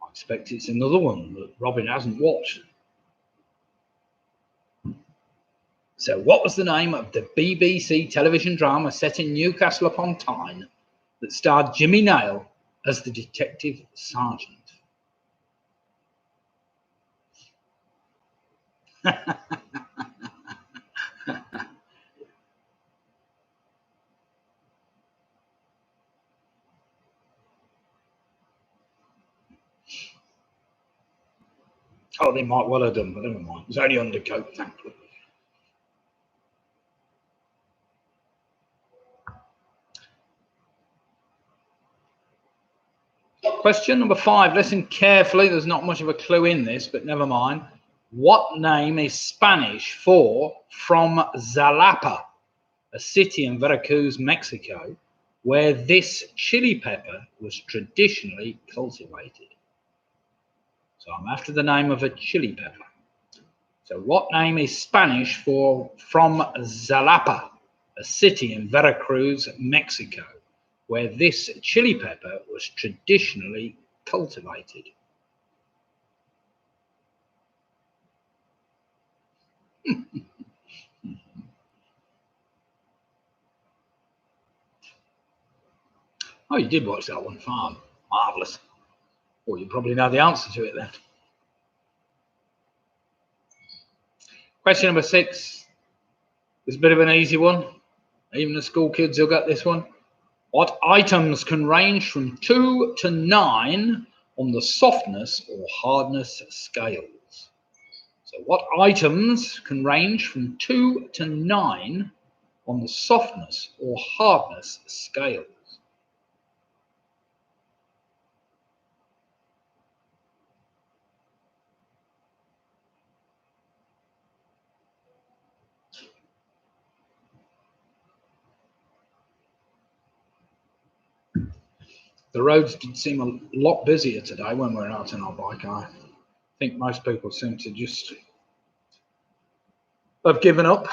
I expect it's another one that Robin hasn't watched. So what was the name of the BBC television drama set in Newcastle upon Tyne that starred Jimmy Nail as the detective sergeant? Oh, they might well have done, but never mind. It was only undercoat, thankfully. Question number 5. Listen carefully. There's not much of a clue in this, but never mind. What name is Spanish for from Jalapa, a city in Veracruz, Mexico, where this chili pepper was traditionally cultivated? So I'm after the name of a chili pepper. So what name is Spanish for from Jalapa, a city in Veracruz, Mexico, where this chili pepper was traditionally cultivated? Oh, you did watch that one, Farm. Marvellous. Well, you probably know the answer to it then. Question number 6 is a bit of an easy one. Even the school kids will get this one. What items can range from 2 to 9 on the softness or hardness scales? So what items can range from 2 to 9 on the softness or hardness scales? The roads did seem a lot busier today when we were out on our bike. I think most people seem to just have given up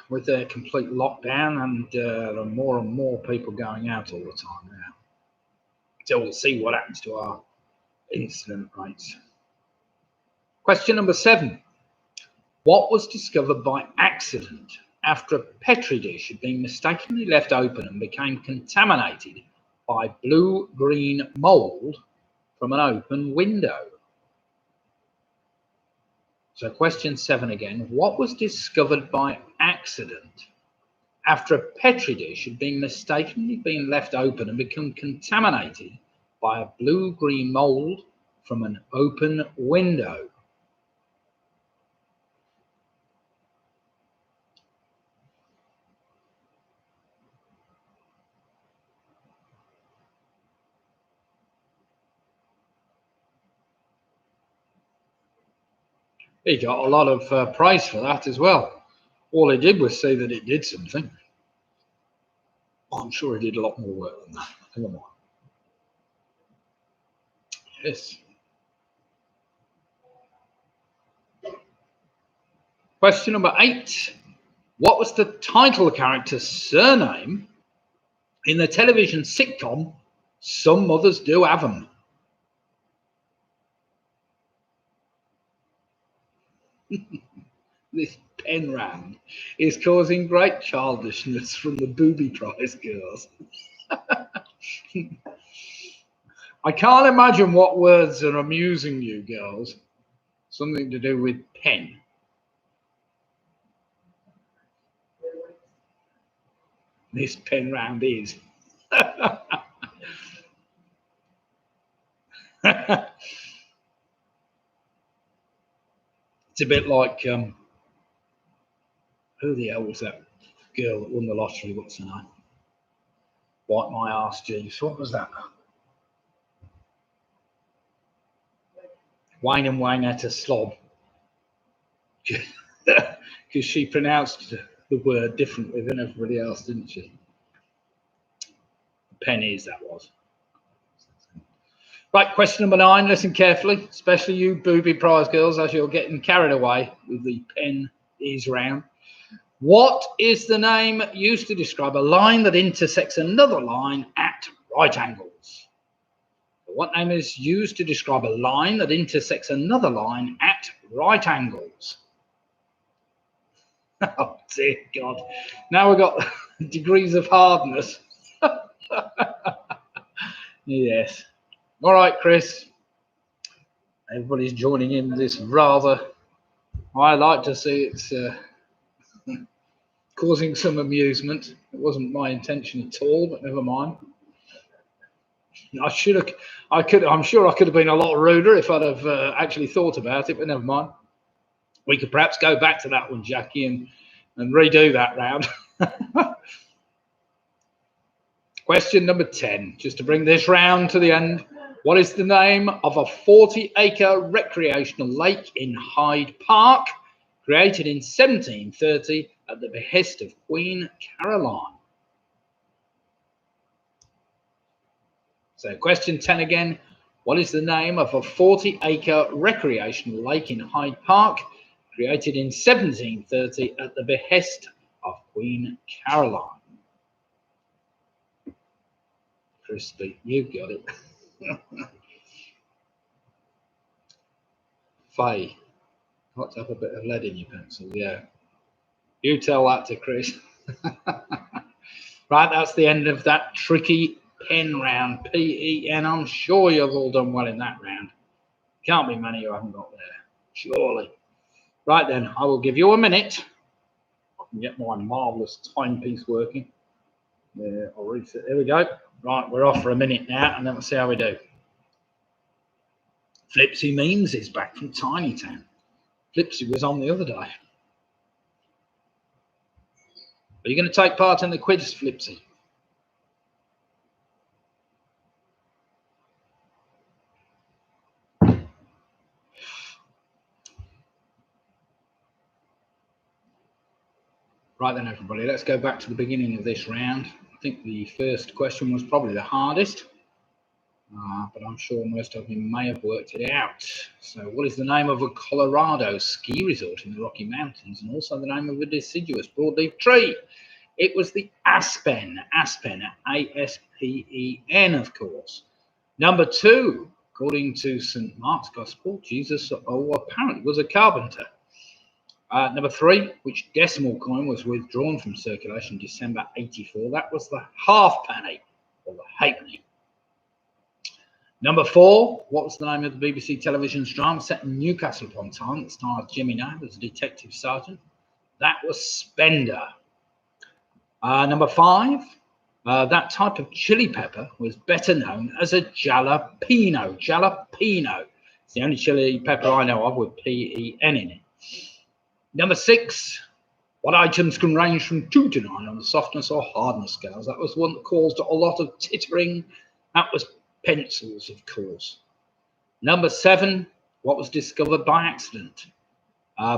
with their complete lockdown, and there are more and more people going out all the time now. So we'll see what happens to our incident rates. Question number 7. What was discovered by accident after a petri dish had been mistakenly left open and became contaminated by blue-green mold from an open window? So question 7 again. What was discovered by accident after a petri dish had been mistakenly left open and become contaminated by a blue-green mold from an open window? He got a lot of praise for that as well. All he did was say that it did something. I'm sure he did a lot more work than that. Never mind. Yes. Question number 8. What was the title character's surname in the television sitcom Some Mothers Do Have 'Em? This pen round is causing great childishness from the booby prize girls. I can't imagine what words are amusing you girls. Something to do with pen. This pen round is. It's a bit like who the hell was that girl that won the lottery? What's her name? Wipe my ass, Jeeves. What was that? Wayne and Waynetta Slob. Because she pronounced the word differently than everybody else, didn't she? Pennies, that was. Right, question number 9. Listen carefully, especially you booby prize girls, as you're getting carried away with the pen is round. What is the name used to describe a line that intersects another line at right angles? What name is used to describe a line that intersects another line at right angles? Oh, dear God. Now we've got degrees of hardness. Yes. All right, Chris. Everybody's joining in this rather. I like to see it's causing some amusement. It wasn't my intention at all, but never mind. I should have. I could. I'm sure I could have been a lot ruder if I'd have actually thought about it, but never mind. We could perhaps go back to that one, Jackie, and redo that round. Question number 10, just to bring this round to the end. What is the name of a 40-acre recreational lake in Hyde Park, created in 1730 at the behest of Queen Caroline? So question 10 again. What is the name of a 40-acre recreational lake in Hyde Park, created in 1730 at the behest of Queen Caroline? Crispy, you've got it. Faye, got to have a bit of lead in your pencil, yeah. You tell that to Chris. Right, that's the end of that tricky pen round. P-E-N. I'm sure you've all done well in that round. Can't be many who haven't got there, surely. Right then, I will give you a minute. I can get my marvellous timepiece working. Yeah, I'll reset. There we go. Right, we're off for a minute now, and then we'll see how we do. Flipsy Means is back from Tiny Town. Flipsy was on the other day. Are you going to take part in the quiz, Flipsy? Right then, everybody, let's go back to the beginning of this round. I think the first question was probably the hardest, but I'm sure most of you may have worked it out. So what is the name of a Colorado ski resort in the Rocky Mountains, and also the name of a deciduous broadleaf tree? It was the Aspen, A-S-P-E-N, of course. Number 2, according to St. Mark's Gospel, Jesus apparently was a carpenter. Number 3, which decimal coin was withdrawn from circulation December 84? That was the halfpenny, or the halfpenny. Number 4, what was the name of the BBC television drama set in Newcastle upon Tyne that stars Jimmy Nabb as a detective sergeant? That was Spender. Number 5, that type of chili pepper was better known as a jalapeno. Jalapeno. It's the only chili pepper I know of with P-E-N in it. Number 6, what items can range from 2 to 9 on the softness or hardness scales? That was one that caused a lot of tittering. That was pencils, of course. Number 7, what was discovered by accident?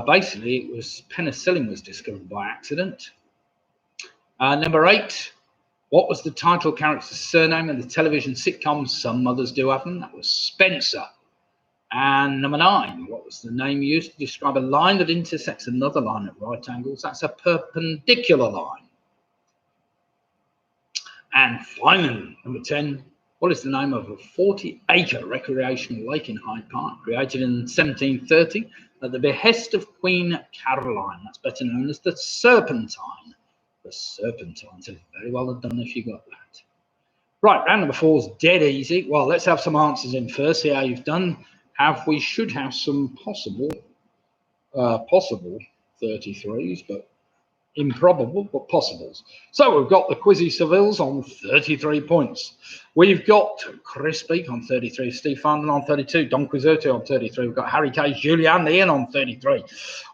Basically, it was penicillin was discovered by accident. Number 8, what was the title character's surname in the television sitcom Some Mothers Do Have Them? That was Spencer. And number 9, what was the name used to describe a line that intersects another line at right angles? That's a perpendicular line. And finally, number 10, what is the name of a 40-acre recreational lake in Hyde Park, created in 1730 at the behest of Queen Caroline? That's better known as the Serpentine. The Serpentine. So very well done if you got that. Right, round number 4 is dead easy. Well, let's have some answers in first, see how you've done. We should have some possible 33s, but improbable, but possibles. So we've got the Quizzy Seville's on 33 points. We've got Chris Beak on 33, Steve Farndon on 32, Don Quizzotti on 33. We've got Harry Cage, Julianne Ian on 33.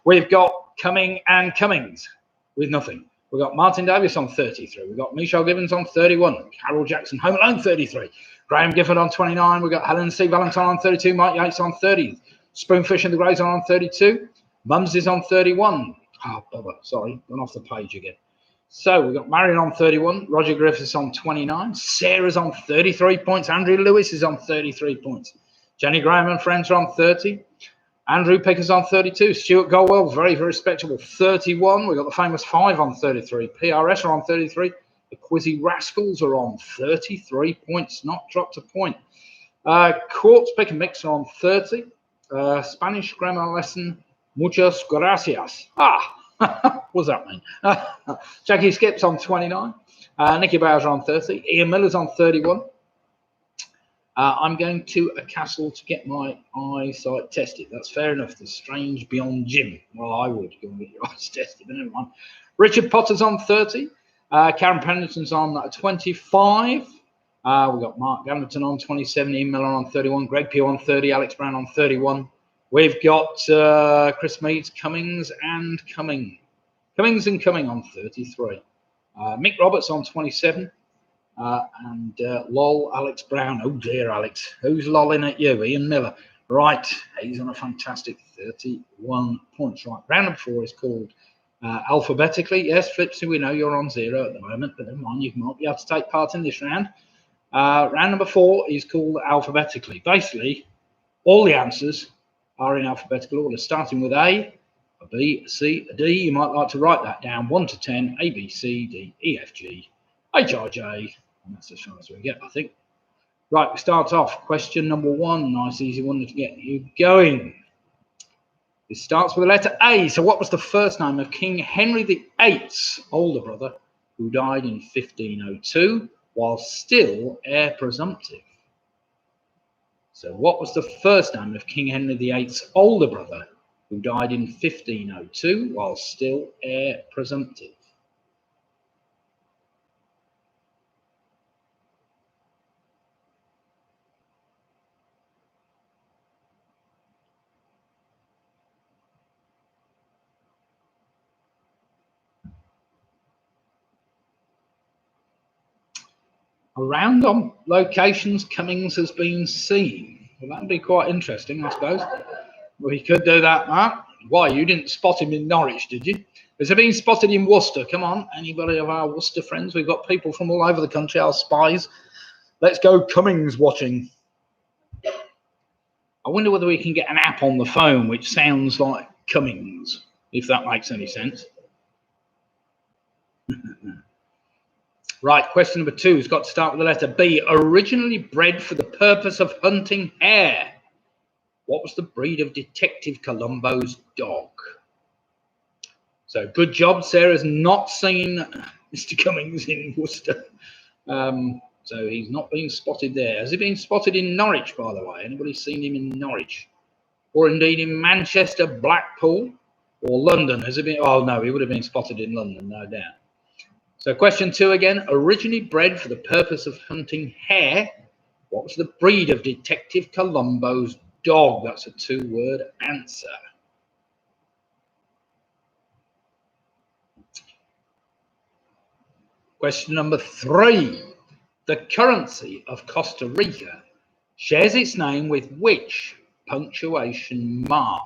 We've got Cumming and Cummings with nothing. We've got Martin Davis on 33. We've got Michelle Gibbons on 31. Carol Jackson, Home Alone, 33. Graham Gifford on 29. We've got Helen C. Valentine on 32. Mike Yates on 30. Spoonfish and the Greys on 32. Mums is on 31. Oh, bother, sorry, gone off the page again. So we've got Marion on 31. Roger Griffiths on 29. Sarah's on 33 points. Andrew Lewis is on 33 points. Jenny Graham and friends are on 30. Andrew Picker's on 32. Stuart Goldwell, very, very respectable, 31. We've got the famous 5 on 33. PRS are on 33. The Quizzy Rascals are on 33 points, not dropped a point. Quartz Pick and Mix are on 30. Spanish grammar lesson, muchas gracias. What does that mean? Jackie Skips on 29. Nicky Bowers on 30. Ian Miller's on 31. I'm going to a castle to get my eyesight tested. That's fair enough. The strange beyond Jim. Well, I would go and get your eyes tested, but never mind. Richard Potter's on 30. Karen Pendleton's on 25. We've got Mark Gamberton on 27. Ian Miller on 31. Greg Pugh on 30. Alex Brown on 31. We've got Chris Meads, Cummings and Cumming on 33. Mick Roberts on 27. And lol, Alex Brown. Oh dear, Alex. Who's lolling at you? Ian Miller. Right, he's on a fantastic 31 points. Right, round number 4 is called alphabetically. Yes, Flipsy, we know you're on 0 at the moment, but never mind, you might be able to take part in this round. Round number 4 is called alphabetically. Basically, all the answers are in alphabetical order, starting with A, B, C, D. You might like to write that down. 1 to 10, A, B, C, D, E, F, G, H, I, J. And that's as far as we get, I think. Right, we start off. Question number 1. Nice, easy one to get you going. It starts with the letter A. So what was the first name of King Henry VIII's older brother who died in 1502 while still heir presumptive? So what was the first name of King Henry VIII's older brother who died in 1502 while still heir presumptive? Around on locations Cummings has been seen. Well, that'd be quite interesting, I suppose. We could do that, Mark. Why, you didn't spot him in Norwich, did you? Has he been spotted in Worcester? Come on, anybody of our Worcester friends? We've got people from all over the country, our spies. Let's go Cummings watching. I wonder whether we can get an app on the phone which sounds like Cummings, if that makes any sense. Right, question number 2 has got to start with the letter B. Originally bred for the purpose of hunting hare, what was the breed of Detective Colombo's dog? So good job. Sarah's not seen Mr. Cummings in Worcester. So he's not been spotted there. Has he been spotted in Norwich, by the way? Anybody seen him in Norwich? Or indeed in Manchester, Blackpool, or London? Has he been? Oh, no, he would have been spotted in London, no doubt. So question 2 again. Originally bred for the purpose of hunting hare, what was the breed of Detective Colombo's dog? That's a 2-word answer. Question number 3. The currency of Costa Rica shares its name with which punctuation mark?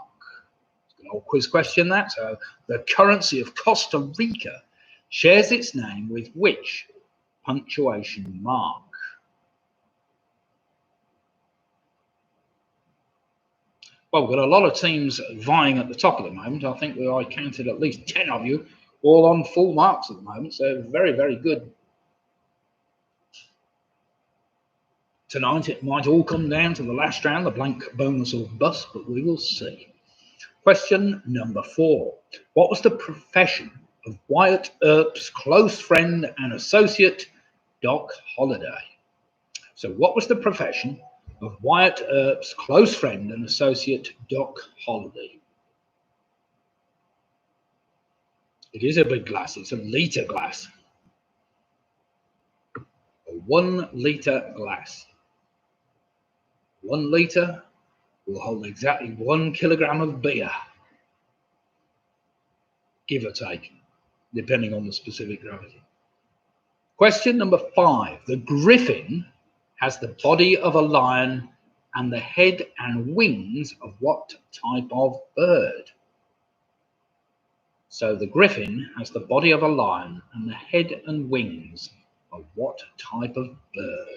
It's an old quiz question, that. So the currency of Costa Rica shares its name with which punctuation mark? Well, we've got a lot of teams vying at the top at the moment. I think I counted at least 10 of you all on full marks at the moment. So very, very good. Tonight it might all come down to the last round, the blank bonus or bust, but we will see. Question number 4. What was the profession of Wyatt Earp's close friend and associate, Doc Holliday? So what was the profession of Wyatt Earp's close friend and associate, Doc Holliday? It is a big glass. It's a litre glass. A 1 litre glass. 1 litre will hold exactly 1 kilogram of beer, give or take, depending on the specific gravity. Question number 5. The griffin has the body of a lion and the head and wings of what type of bird? So the griffin has the body of a lion and the head and wings of what type of bird?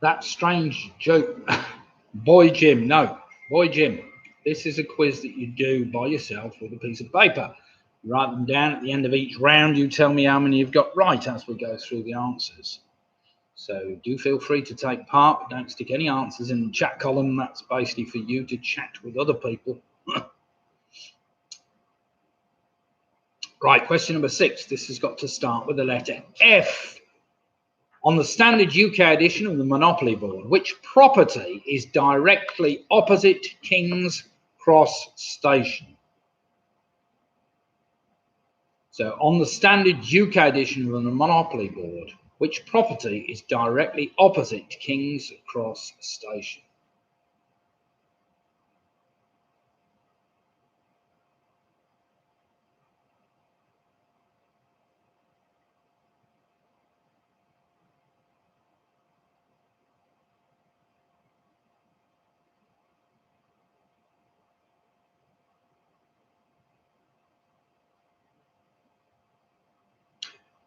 That strange joke. Boy Jim, no. Boy Jim, this is a quiz that you do by yourself with a piece of paper. Write them down at the end of each round. You tell me how many you've got right as we go through the answers. So do feel free to take part, but don't stick any answers in the chat column. That's basically for you to chat with other people. Right, question number 6. This has got to start with the letter F. On the standard UK edition of the Monopoly board, which property is directly opposite King's Cross Station? So on the standard UK edition of the Monopoly board, which property is directly opposite King's Cross Station?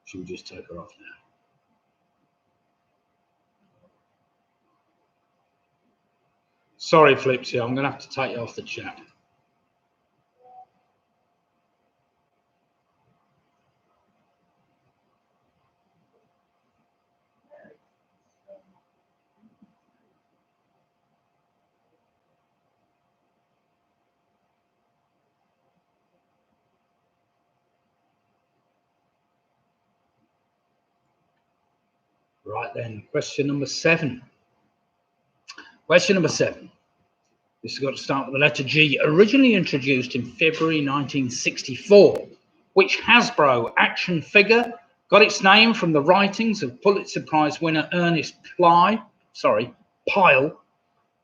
Should we just take her off now? Sorry, Flipsy, I'm going to have to take you off the chat. Right then, question number 7. Question number 7. This has got to start with the letter G. Originally introduced in February 1964, which Hasbro action figure got its name from the writings of Pulitzer Prize winner Ernest Pyle,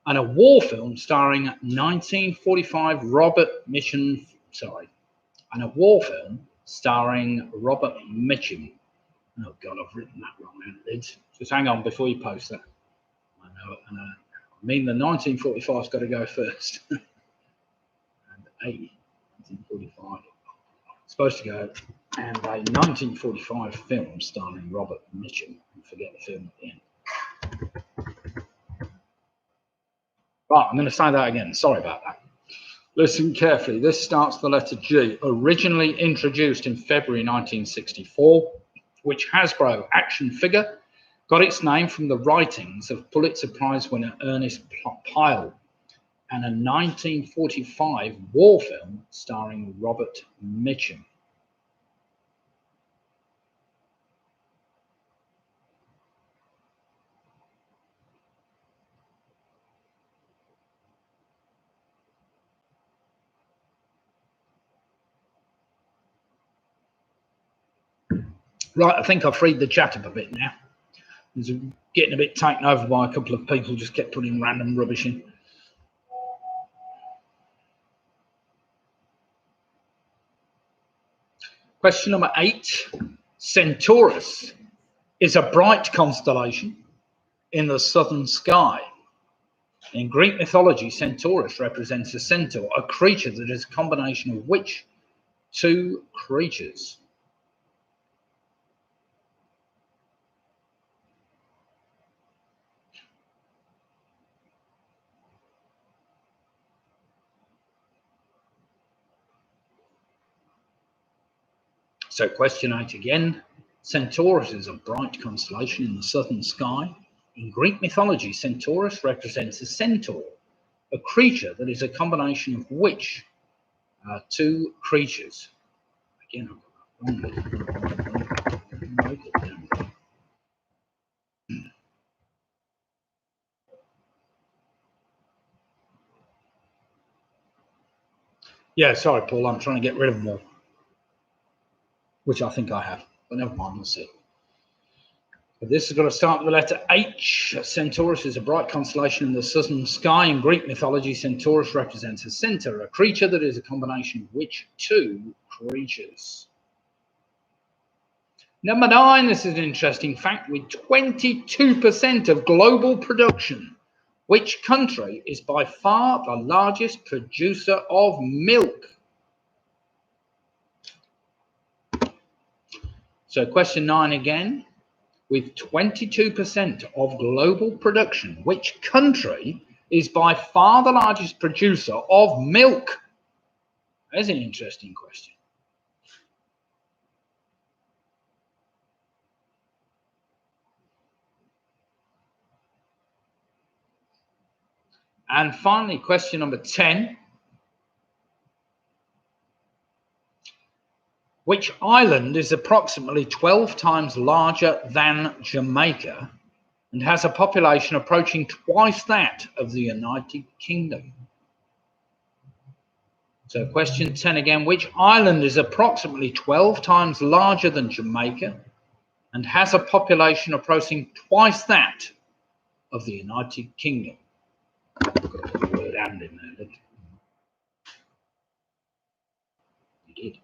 and a war film starring 1945 Robert Mitchum. Oh God, I've written that wrong, Lids. Just hang on before you post that. I know. I mean, the 1945's got to go first. And A, 1945. It's supposed to go, and a 1945 film starring Robert Mitchum. Forget the film at the end. Right, I'm going to say that again. Sorry about that. Listen carefully. This starts with the letter G. Originally introduced in February 1964, which Hasbro action figure got its name from the writings of Pulitzer Prize winner Ernest Pyle and a 1945 war film starring Robert Mitchum. Right, I think I've freed the chat up a bit now. It's getting a bit taken over by a couple of people just kept putting random rubbish in. Question number 8. Centaurus is a bright constellation in the southern sky. In Greek mythology, Centaurus represents a centaur, a creature that is a combination of which 2 creatures? So question 8 again. Centaurus is a bright constellation in the southern sky. In Greek mythology, Centaurus represents a centaur, a creature that is a combination of which 2 creatures? Again, I've got that wrong. Yeah, sorry, Paul, I'm trying to get rid of them all, which I think I have, but never mind, we'll see. But this is going to start with the letter H. Centaurus is a bright constellation in the southern sky. In Greek mythology, Centaurus represents a centaur, a creature that is a combination of which 2 creatures? Number 9, this is an interesting fact. With 22% of global production, which country is by far the largest producer of milk? So question 9 again. With 22% of global production, which country is by far the largest producer of milk? There's an interesting question. And finally, question number 10. Which island is approximately 12 times larger than Jamaica and has a population approaching twice that of the United Kingdom? So question 10 again, which island is approximately 12 times larger than Jamaica and has a population approaching twice that of the United Kingdom? I've got to put the word "and" in there, didn't you? You did.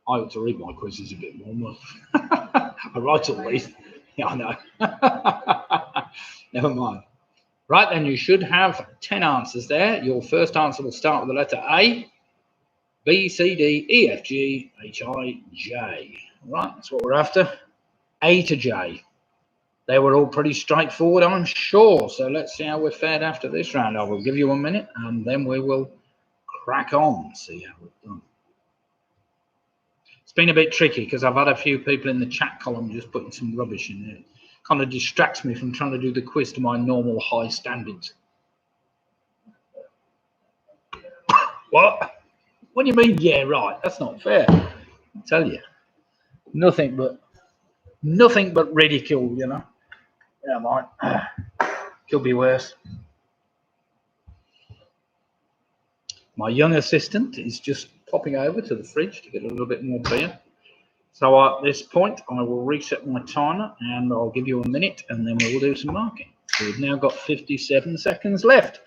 I ought to read my quizzes a bit more. I write all these. Yeah, I know. Never mind. Right, then you should have 10 answers there. Your first answer will start with the letter A, B, C, D, E, F, G, H, I, J. Right, that's what we're after. A to J. They were all pretty straightforward, I'm sure. So let's see how we're fared after this round. I will give you a minute and then we will crack on, see how we've done. It's been a bit tricky because I've had a few people in the chat column just putting some rubbish in there. It kind of distracts me from trying to do the quiz to my normal high standards. What? What do you mean? Yeah, right. That's not fair. I tell you, nothing but ridicule, you know. Yeah, mate. Could be worse. My young assistant is just popping over to the fridge to get a little bit more beer. So at this point, I will reset my timer and I'll give you a minute and then we'll do some marking. So we've now got 57 seconds left.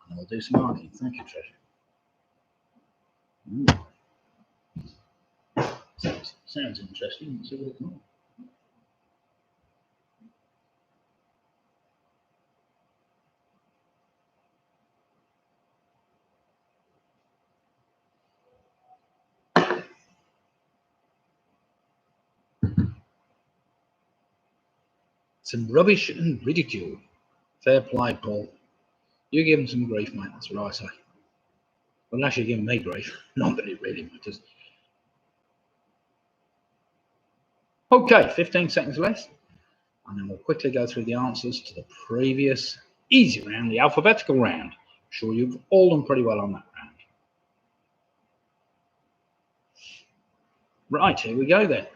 And we'll do some marking. Thank you, Treasure. Sounds interesting. Let's see what it's like. Some rubbish and ridicule. Fair play, Paul. You give him some grief, mate. That's what I say. Well, unless you're giving me grief. Not that it really matters. Okay, 15 seconds left. And then we'll quickly go through the answers to the previous easy round, the alphabetical round. I'm sure you've all done pretty well on that round. Right, here we go then.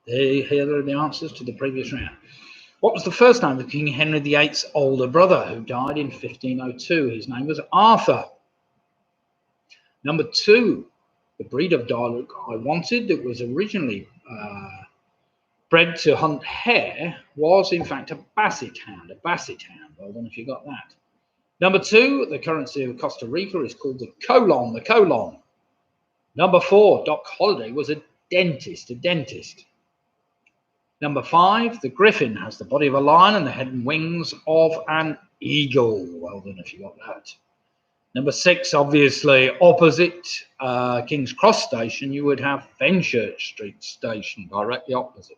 Here are the answers to the previous round. What was the first name of King Henry VIII's older brother who died in 1502? His name was Arthur. Number 2, the breed of dog I wanted that was originally bred to hunt hare was in fact a basset hound. Well done if you got that. Number 2, the currency of Costa Rica is called the colon. Number 4, Doc Holliday was a dentist. Number 5, the griffin has the body of a lion and the head and wings of an eagle. Well done if you got that. Number 6, obviously, opposite King's Cross Station, you would have Fenchurch Street Station, directly opposite.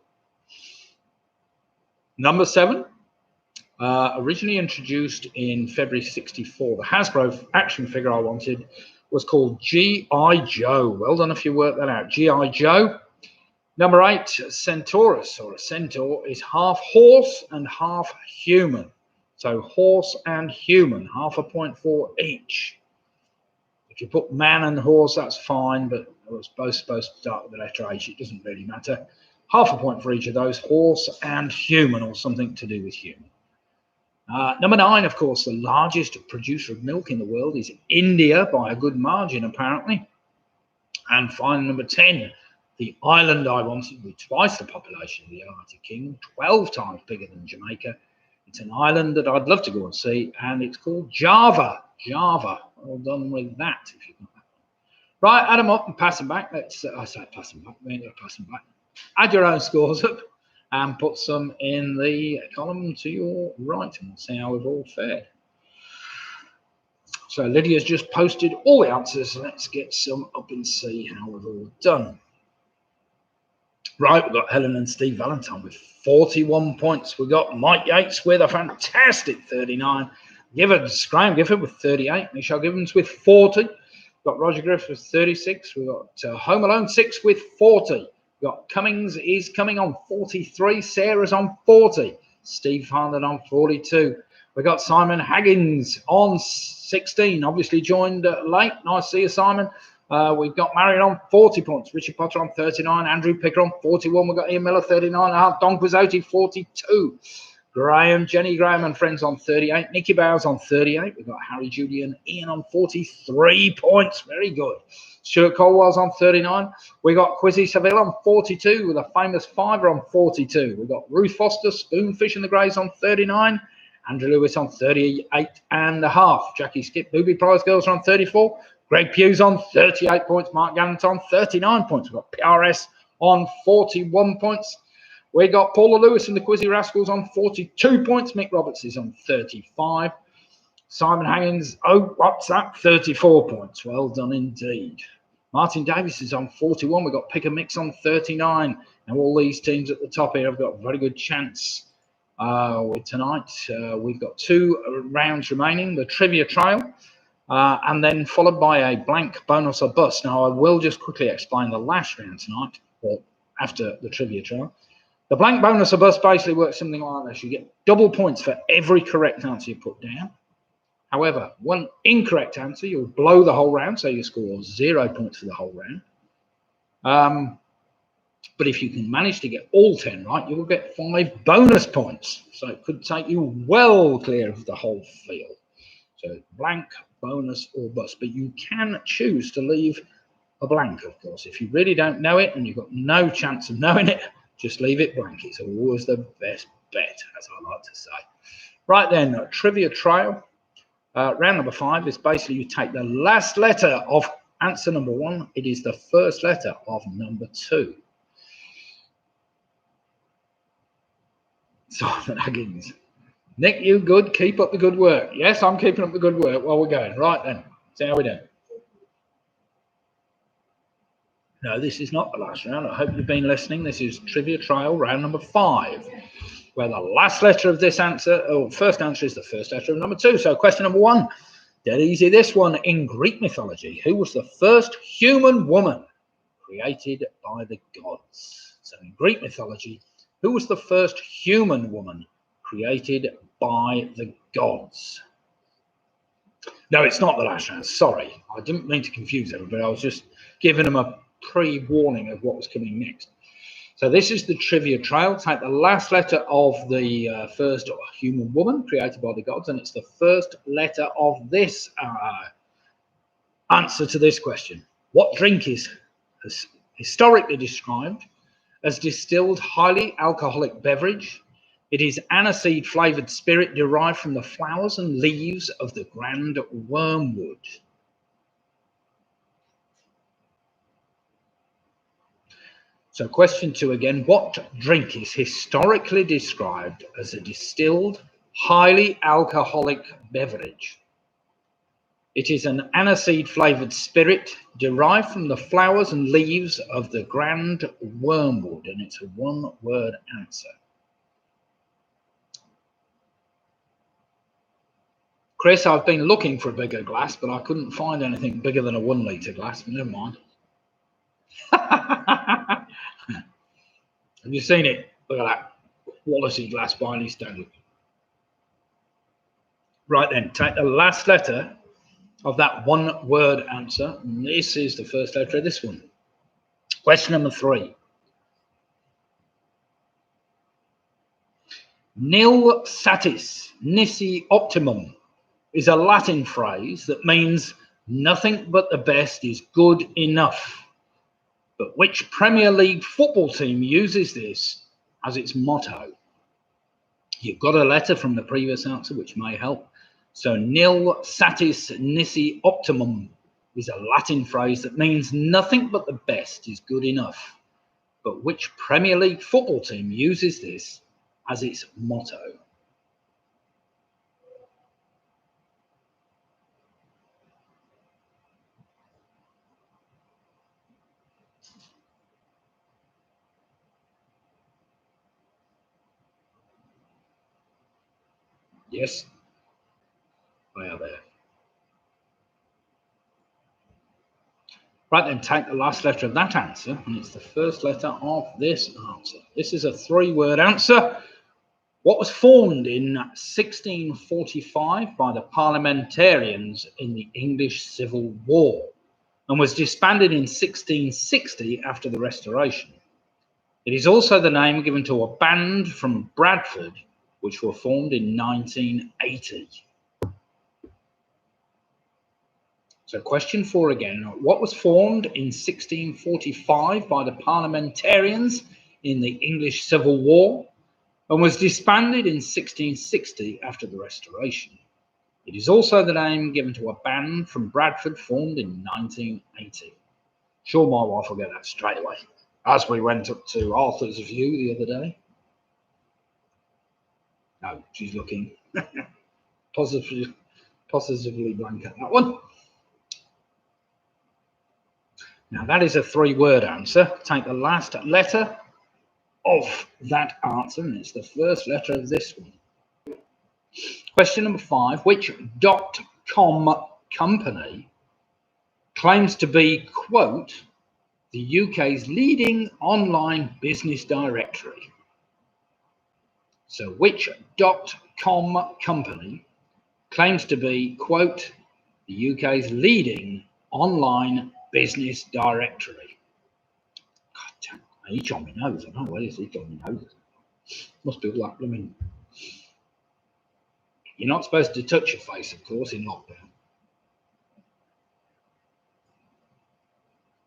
Number 7, originally introduced in February '64, the Hasbro action figure I wanted was called G.I. Joe. Well done if you work that out. G.I. Joe. Number 8, Centaurus, or a centaur, is half horse and half human. So horse and human, half a point for each. If you put man and horse, that's fine, but it was both supposed to start with the letter H. It doesn't really matter. Half a point for each of those, horse and human, or something to do with human. Number 9, of course, the largest producer of milk in the world is India by a good margin, apparently. And finally, number 10, the island I wanted with twice the population of the United Kingdom, 12 times bigger than Jamaica. It's an island that I'd love to go and see, and it's called Java. Well done with that, if you got that one. Right, add them up and pass them back. I say pass them back. We ain't going to pass them back. Add your own scores up and put some in the column to your right, and we'll see how we've all fared. So Lydia's just posted all the answers. Let's get some up and see how we've all done. Right, we've got Helen and Steve Valentine with 41 points. We've got Mike Yates with a fantastic 39. Graham Gifford with 38. Michelle Gibbons with 40. We've got Roger Griff with 36. We've got Home Alone 6 with 40. Got Cummings is coming on 43. Sarah's on 40. Steve Harlan on 42. We got Simon Haggins on 16. Obviously joined late. Nice to see you, Simon. We've got Marion on 40 points. Richard Potter on 39. Andrew Picker on 41. We've got Ian Miller 39. Don Quizzotti 42. Jenny Graham and friends on 38. Nicky Bowers on 38. We've got Harry, Judy and Ian on 43 points. Very good. Stuart Colwell's on 39. We got Quizzy Seville on 42 with a famous fiver on 42. We've got Ruth Foster, Spoonfish and the Greys on 39. Andrew Lewis on 38.5. Jackie Skip, Booby Prize Girls are on 34. Greg Hughes on 38 points. Mark Gannett on 39 points. We've got PRS on 41 points. We got Paula Lewis and the Quizzy Rascals on 42 points. Mick Roberts is on 35. Simon Haggins, oh, what's that? 34 points. Well done indeed. Martin Davis is on 41. We've got Pick a Mix on 39. Now all these teams at the top here have got a very good chance tonight. We've got 2 rounds remaining. The Trivia Trail. And then followed by a blank bonus or bust. Now, I will just quickly explain the last round tonight, or after the Trivia Trail. The blank bonus or bust basically works something like this. You get double points for every correct answer you put down. However, one incorrect answer, you'll blow the whole round, so you score 0 points for the whole round. But if you can manage to get all 10 right, you will get 5 bonus points. So it could take you well clear of the whole field. So blank, bonus or bust. But you can choose to leave a blank, of course. If you really don't know it and you've got no chance of knowing it, just leave it blank. It's always the best bet, as I like to say. Right then, Trivia Trail. Round number 5 is basically you take the last letter of answer number 1. It is the first letter of number 2. Simon Huggins. Nick, you good? Keep up the good work. Yes, I'm keeping up the good work while we're going. Right then, see how we do. No, this is not the last round. I hope you've been listening. This is Trivia Trail round number 5, where the last letter of this answer, or first answer, is the first letter of number 2. So question number 1, dead easy this one. In Greek mythology, who was the first human woman created by the gods? So in Greek mythology, who was the first human woman created by the gods? No, it's not the last round. Sorry. I didn't mean to confuse everybody. I was just giving them a pre-warning of what was coming next. So this is the Trivia Trail. Take the last letter of the first human woman created by the gods, and it's the first letter of this answer to this question. What drink is historically described as distilled highly alcoholic beverage? It is aniseed flavoured spirit derived from the flowers and leaves of the grand wormwood. So question 2 again, what drink is historically described as a distilled, highly alcoholic beverage? It is an aniseed flavoured spirit derived from the flowers and leaves of the grand wormwood, and it's a 1-word answer. Chris, I've been looking for a bigger glass, but I couldn't find anything bigger than a 1 litre glass, but never mind. Have you seen it? Look at that quality glass by any standard. Right then, take the last letter of that 1-word answer. And this is the first letter of this one. Question number 3. Nil satis nisi optimum is a Latin phrase that means nothing but the best is good enough. But which Premier League football team uses this as its motto? You've got a letter from the previous answer, which may help. So nil satis nisi optimum is a Latin phrase that means nothing but the best is good enough. But which Premier League football team uses this as its motto? Yes, they are there. Right then, take the last letter of that answer, and it's the first letter of this answer. This is a three-word answer. What was formed in 1645 by the parliamentarians in the English Civil War and was disbanded in 1660 after the Restoration. It is also the name given to a band from Bradford which were formed in 1980. So question 4 again. What was formed in 1645 by the parliamentarians in the English Civil War and was disbanded in 1660 after the Restoration? It is also the name given to a band from Bradford formed in 1980. Sure, my wife will get that straight away, as we went up to Arthur's View the other day. No, she's looking positively blank at that one. Now that is a three-word answer. Take the last letter of that answer, and it's the first letter of this one. Question number 5. Which .com company claims to be, quote, the UK's leading online business directory? So which .com company claims to be, quote, the UK's leading online business directory? God damn, I itch on my nose. I don't know where this itch on my nose. Must be all that blooming. You're not supposed to touch your face, of course, in lockdown.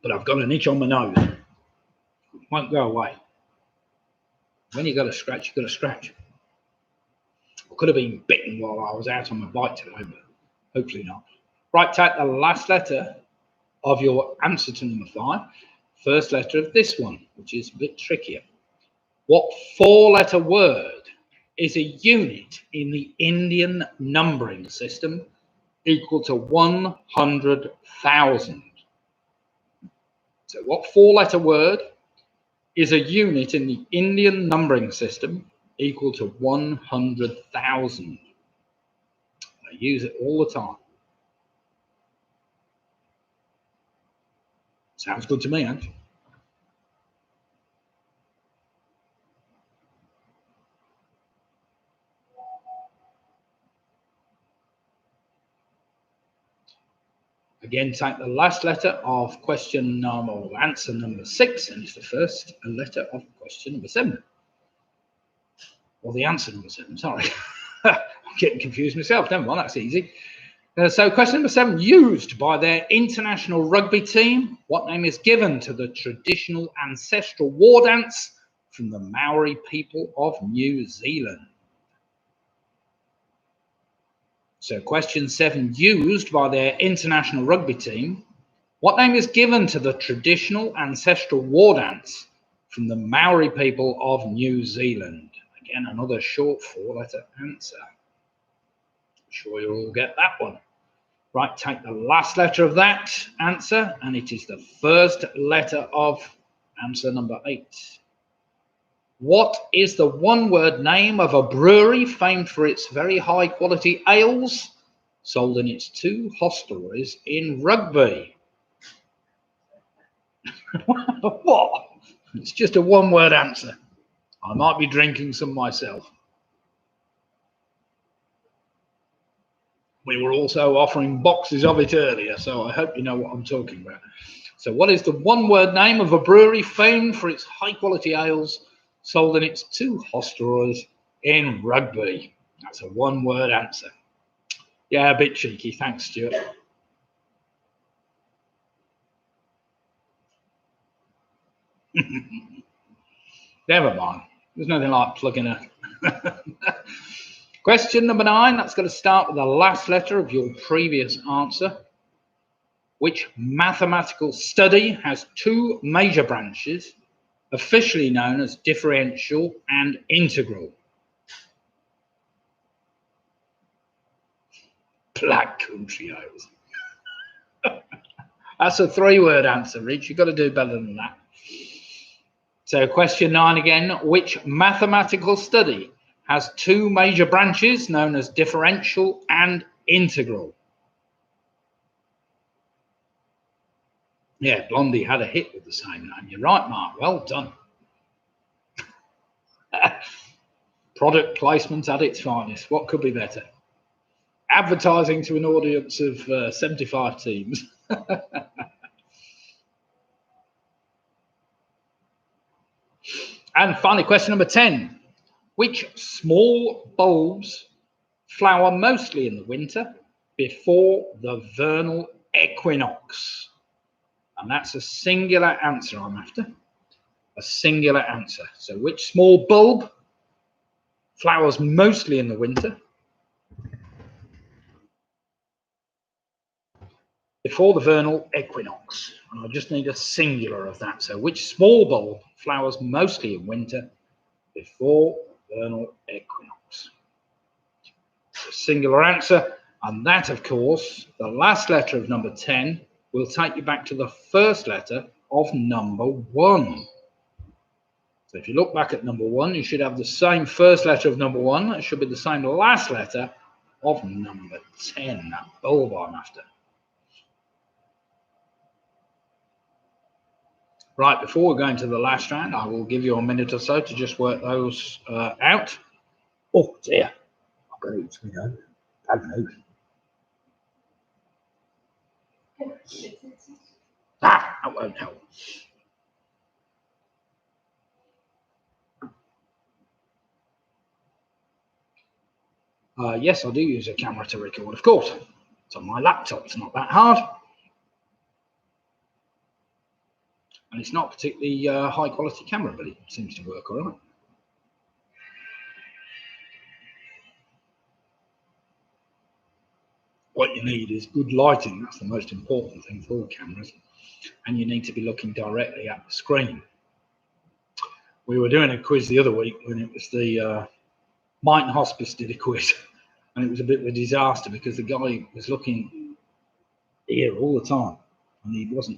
But I've got an itch on my nose. It won't go away. When you got a scratch, you got a scratch. I could have been bitten while I was out on my bike today, but hopefully not. Right, take the last letter of your answer to number 5. First letter of this one, which is a bit trickier. What 4-letter word is a unit in the Indian numbering system equal to 100,000? So what 4-letter word is a unit in the Indian numbering system equal to 100,000? I use it all the time. Sounds good to me, Ange. Again, take the last letter of question number, or answer number 6, and it's the first letter of question number 7. Or the answer number 7, sorry. I'm getting confused myself. Never mind, that's easy. So question number 7, used by their international rugby team, what name is given to the traditional ancestral war dance from the Maori people of New Zealand? So question 7, used by their international rugby team, what name is given to the traditional ancestral war dance from the Maori people of New Zealand? Again, another short 4-letter answer. I'm sure you'll all get that one. Right, take the last letter of that answer, and it is the first letter of answer number 8. What is the one-word name of a brewery famed for its very high-quality ales sold in its 2 hostelries in Rugby? What? It's just a one-word answer. I might be drinking some myself. We were also offering boxes of it earlier, so I hope you know what I'm talking about. So what is the one-word name of a brewery famed for its high-quality ales sold in its 2 hostelries in Rugby? That's a one-word answer. Yeah, a bit cheeky. Thanks, Stuart. Never mind. There's nothing like plugging a... Question number 9. That's going to start with the last letter of your previous answer. Which mathematical study has 2 major branches, officially known as differential and integral? Black country ales. That's a 3-word answer, Rich. You've got to do better than that. So question 9 again. Which mathematical study has 2 major branches known as differential and integral? Yeah, Blondie had a hit with the same name. You're right, Mark. Well done. Product placement at its finest. What could be better? Advertising to an audience of 75 teams. And finally, question number 10. Which small bulbs flower mostly in the winter before the vernal equinox? And that's a singular answer I'm after. A singular answer. So which small bulb flowers mostly in the winter before the vernal equinox? And I just need a singular of that. So which small bulb flowers mostly in winter before vernal equinox? A singular answer. And that, of course, the last letter of number 10 will take you back to the first letter of number 1. So if you look back at number 1, you should have the same first letter of number 1. It should be the same last letter of number 10, that bulb I'm after. Right, before we go into the last round, I will give you a minute or so to just work those out. Oh dear, I've got to eat some go. Bad news. That won't help. Yes, I do use a camera to record, of course. It's on my laptop, it's not that hard. And it's not particularly high quality camera, but it seems to work all right. What you need is good lighting. That's the most important thing for cameras. And you need to be looking directly at the screen. We were doing a quiz the other week when it was the Mighton Hospice did a quiz. And it was a bit of a disaster because the guy was looking here all the time. And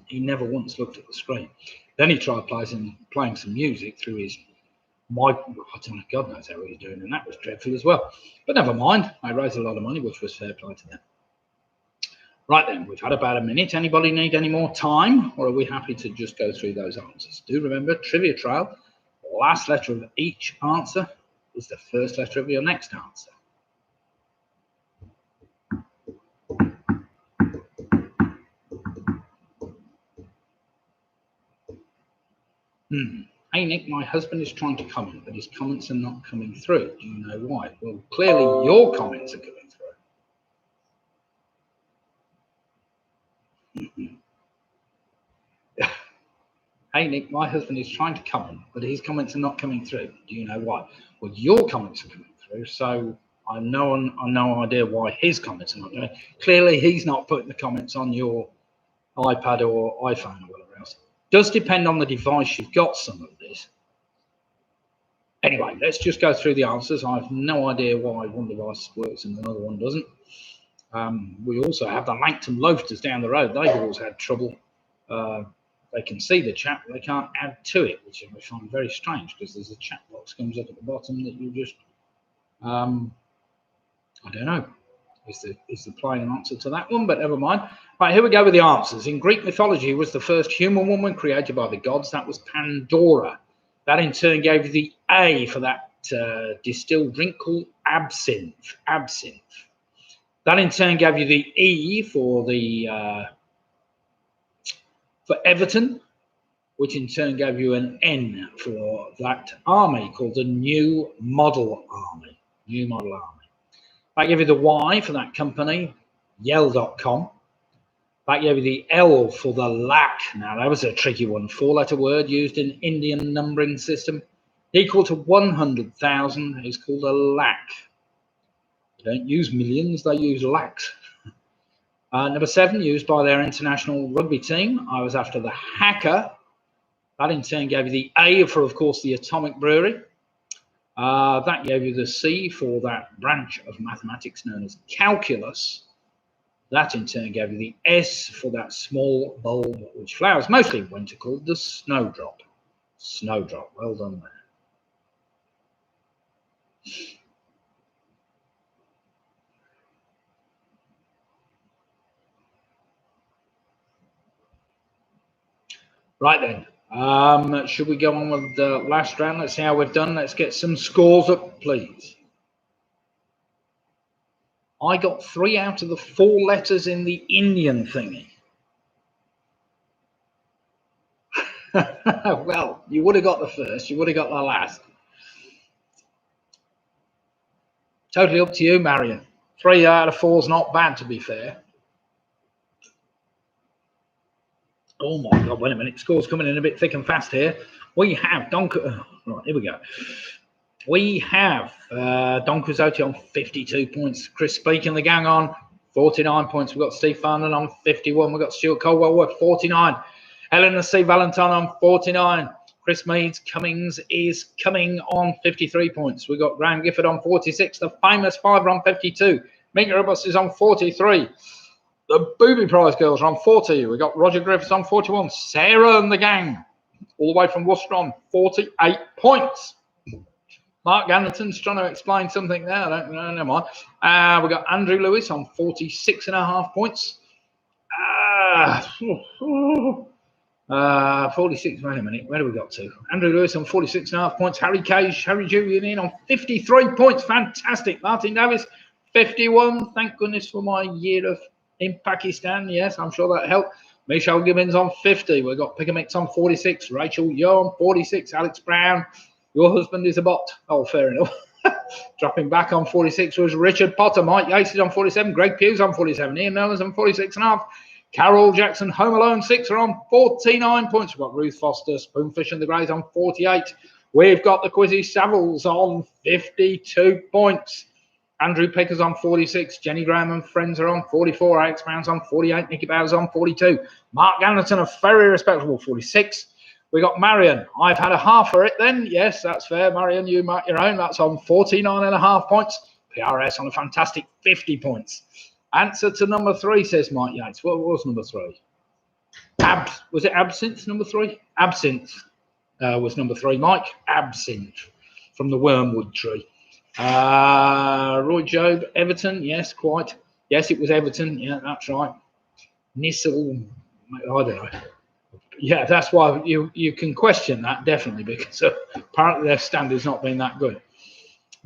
he never once looked at the screen. Then he tried playing some music through his mic. I don't know, God knows how he was doing, and that was dreadful as well. But never mind, I raised a lot of money, which was fair play to them. Right then, we've had about a minute. Anybody need any more time, or are we happy to just go through those answers? Do remember, trivia trail, the last letter of each answer is the first letter of your next answer. Hey Nick, my husband is trying to comment, but his comments are not coming through. Do you know why? Well, clearly your comments are coming through. Hey Nick, my husband is trying to comment, but his comments are not coming through. Do you know why? Well, your comments are coming through, so I've no idea why his comments are not doing. Clearly, he's not putting the comments on your iPad or iPhone or whatever else. Does depend on the device you've got some of this. Anyway, let's just go through the answers. I have no idea why one device works and another one doesn't. We also have the Langton Loafers down the road. They've always had trouble. They can see the chat, but they can't add to it, which I find very strange because there's a chat box comes up at the bottom that you just, I don't know, is the plain answer to that one, but never mind. Right, here we go with the answers. In Greek mythology, was the first human woman created by the gods. That was Pandora. That in turn gave you the A for that distilled drink called absinthe. Absinthe. That in turn gave you the E for Everton, which in turn gave you an N for that army called the New Model Army. New Model Army. That gave you the Y for that company, Yell.com. That gave you the L for the lakh. Now, that was a tricky one. 4-letter word used in Indian numbering system. Equal to 100,000 is called a lakh. They don't use millions, they use lakhs. Number 7, used by their international rugby team. I was after the hacker. That in turn gave you the A for, of course, the atomic brewery. That gave you the C for that branch of mathematics known as calculus. That in turn gave you the S for that small bulb which flowers mostly in winter called the snowdrop. Snowdrop, well done there. Right then, should we go on with the last round? Let's see how we've done. Let's get some scores up, please. I got 3 out of the 4 letters in the Indian thingy. Well, you would have got the first, you would have got the last. Totally up to you, Marion. 3 out of 4 is not bad, to be fair. Oh my God, wait a minute. Scores coming in a bit thick and fast here. We have right, here we go. We have Don Quixote on 52 points. Chris Speaking the gang on 49 points. We've got Steve Farnan on 51. We've got Stuart Colwell with 49. Eleanor C. Valentine on 49. Chris Meads Cummings is coming on 53 points. We've got Graham Gifford on 46. The famous Fiver on 52. Mika Robus is on 43. The Booby Prize girls are on 40. We've got Roger Griffiths on 41. Sarah and the gang, all the way from Worcester, on 48 points. Mark Gannerton's trying to explain something there. I don't know, never mind. We've got Andrew Lewis on 46.5 points. 46, wait a minute, where do we got to? Andrew Lewis on 46.5 points. Harry Cage, Harry Julian in on 53 points. Fantastic. Martin Davis, 51. Thank goodness for my year in Pakistan. Yes, I'm sure that helped. Michelle Gibbons on 50. We've got Pickamix on 46. Rachel Yo on 46. Alex Brown, your husband is a bot. Oh, fair enough. Dropping back on 46 was Richard Potter. Mike Yates is on 47. Greg Hughes on 47. Ian Mellors on 46.5. Carol Jackson, Home Alone 6 are on 49 points. We've got Ruth Foster, Spoonfish and the Greys on 48. We've got the Quizzy Savills on 52 points. Andrew Picker's on 46. Jenny Graham and friends are on 44. Alex Brown's on 48. Nicky Bowers on 42. Mark Gannerton, a very respectable 46. We got Marion. I've had a half for it then. Yes, that's fair. Marion, you mark your own. That's on 49.5 points. PRS on a fantastic 50 points. Answer to number 3, says Mike Yates. What was number 3? Was it Absinthe, number 3? Absinthe was number 3, Mike. Absinthe from the Wormwood tree. Roy Job, Everton. Yes, quite. Yes, it was Everton. Yeah, that's right. Nissel, I don't know. Yeah, that's why you can question that, definitely, because apparently their standard's not been that good.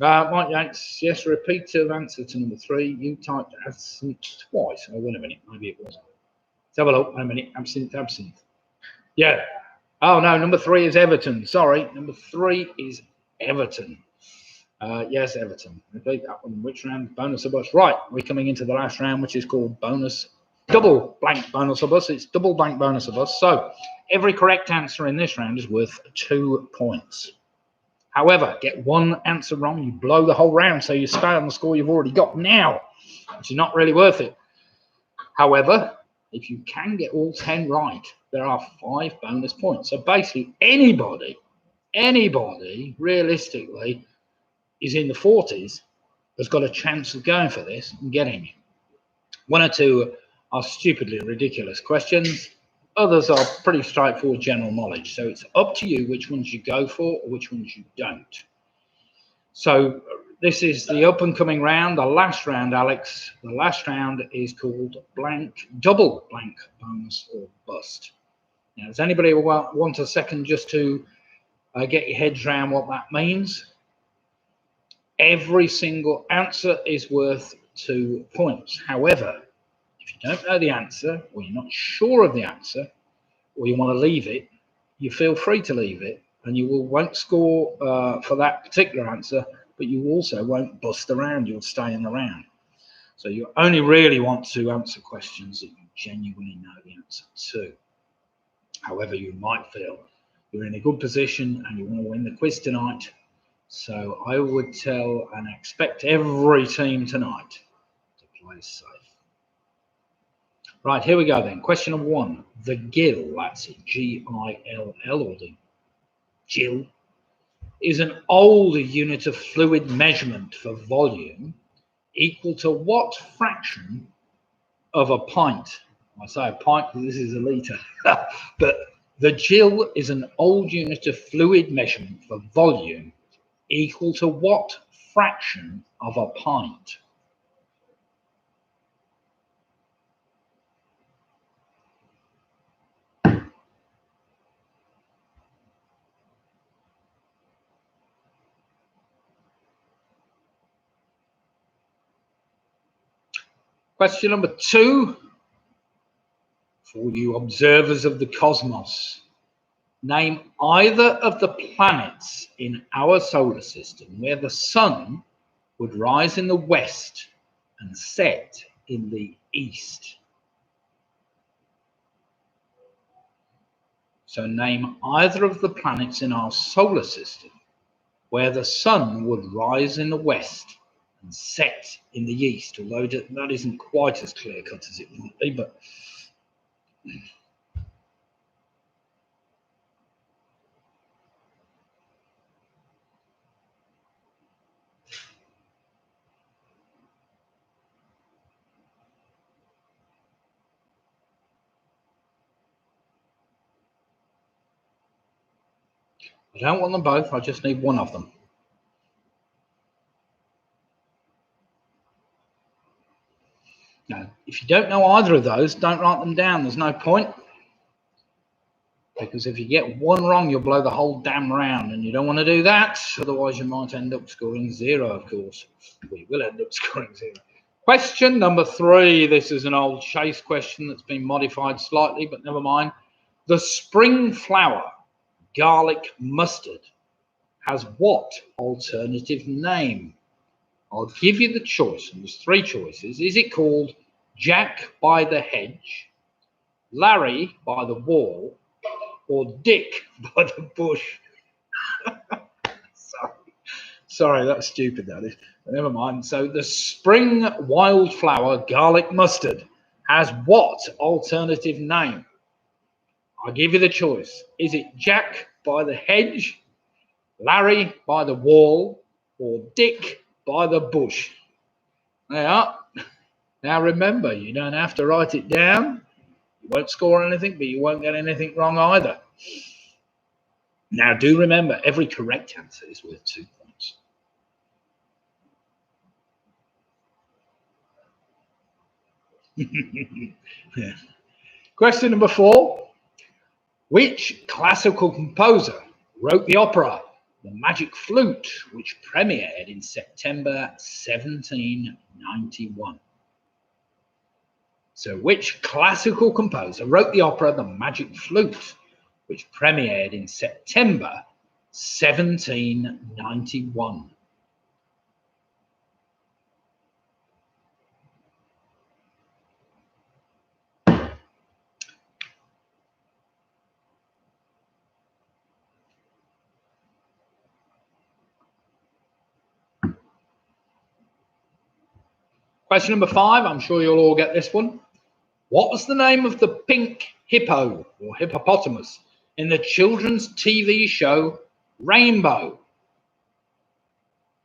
Mike Yates, yes, repeat of answer to number 3. You typed absinthe twice. Oh, wait a minute, maybe it wasn't. Let's have a look. Wait a minute, absinthe. Yeah. Oh, no, number 3 is Everton. Sorry, number 3 is Everton. Yes, Everton. Repeat that one. Which round? Bonus of bus. Right, we're coming into the last round, which is called double blank bonus of bus. It's double blank bonus of bus. So every correct answer in this round is worth 2 points. However, get one answer wrong, you blow the whole round, so you stay on the score you've already got now, which is not really worth it. However, if you can get all 10 right, there are 5 bonus points. So basically, anybody realistically is in the 40s has got a chance of going for this and getting it. 1 or 2 are stupidly ridiculous questions. Others are pretty straightforward general knowledge. So it's up to you which ones you go for or which ones you don't. So this is the up and coming round, the last round, Alex. The last round is called double blank bonus or bust. Now, does anybody want a second just to get your heads around what that means? Every single answer is worth 2 points. However, if you don't know the answer, or you're not sure of the answer, or you want to leave it, you feel free to leave it, and you won't score for that particular answer, but you also won't bust around, you'll stay in the round. So you only really want to answer questions that you genuinely know the answer to. However, you might feel you're in a good position and you want to win the quiz tonight. So I would tell and expect every team tonight to play safe. Right, here we go then. Question number 1. The gill, that's G-I-L-L, or the gill, is an older unit of fluid measurement for volume equal to what fraction of a pint? I say a pint because this is a litre. But the gill is an old unit of fluid measurement for volume equal to what fraction of a pint? Question number 2 for you observers of the cosmos. Name either of the planets in our solar system where the sun would rise in the west and set in the east. So name either of the planets in our solar system where the sun would rise in the west and set in the east, although that isn't quite as clear-cut as it might be, but I don't want them both, I just need one of them. Now, if you don't know either of those, don't write them down, there's no point. Because if you get one wrong, you'll blow the whole damn round, and you don't want to do that, otherwise you might end up scoring 0, of course. We will end up scoring 0. Question number 3. This is an old chase question that's been modified slightly, but never mind. The spring flower, garlic mustard, has what alternative name? I'll give you the choice, and there's 3 choices. Is it called Jack by the hedge, Larry by the wall, or Dick by the bush? Sorry, that's stupid, that is. But never mind. So the spring wildflower garlic mustard has what alternative name? I'll give you the choice. Is it Jack by the hedge, Larry by the wall, or Dick by the bush? Now remember, you don't have to write it down. You won't score anything, but you won't get anything wrong either. Now do remember, every correct answer is worth 2 points. Yeah. Question number 4. Which classical composer wrote the opera The Magic Flute, which premiered in September 1791? So which classical composer wrote the opera The Magic Flute, which premiered in September 1791? Question number 5, I'm sure you'll all get this one. What was the name of the pink hippo or hippopotamus in the children's TV show Rainbow?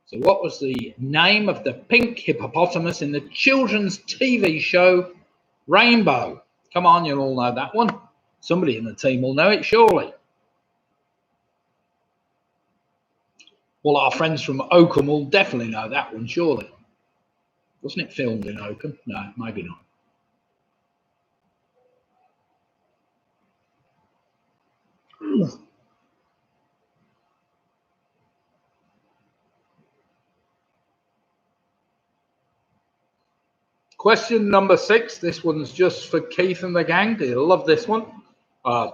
So what was the name of the pink hippopotamus in the children's TV show Rainbow? Come on, you'll all know that one. Somebody in the team will know it, surely. Well, our friends from Oakham will definitely know that one, surely. Wasn't it filmed in Oakham? No, maybe not. Question number 6. This one's just for Keith and the gang. You'll love this one.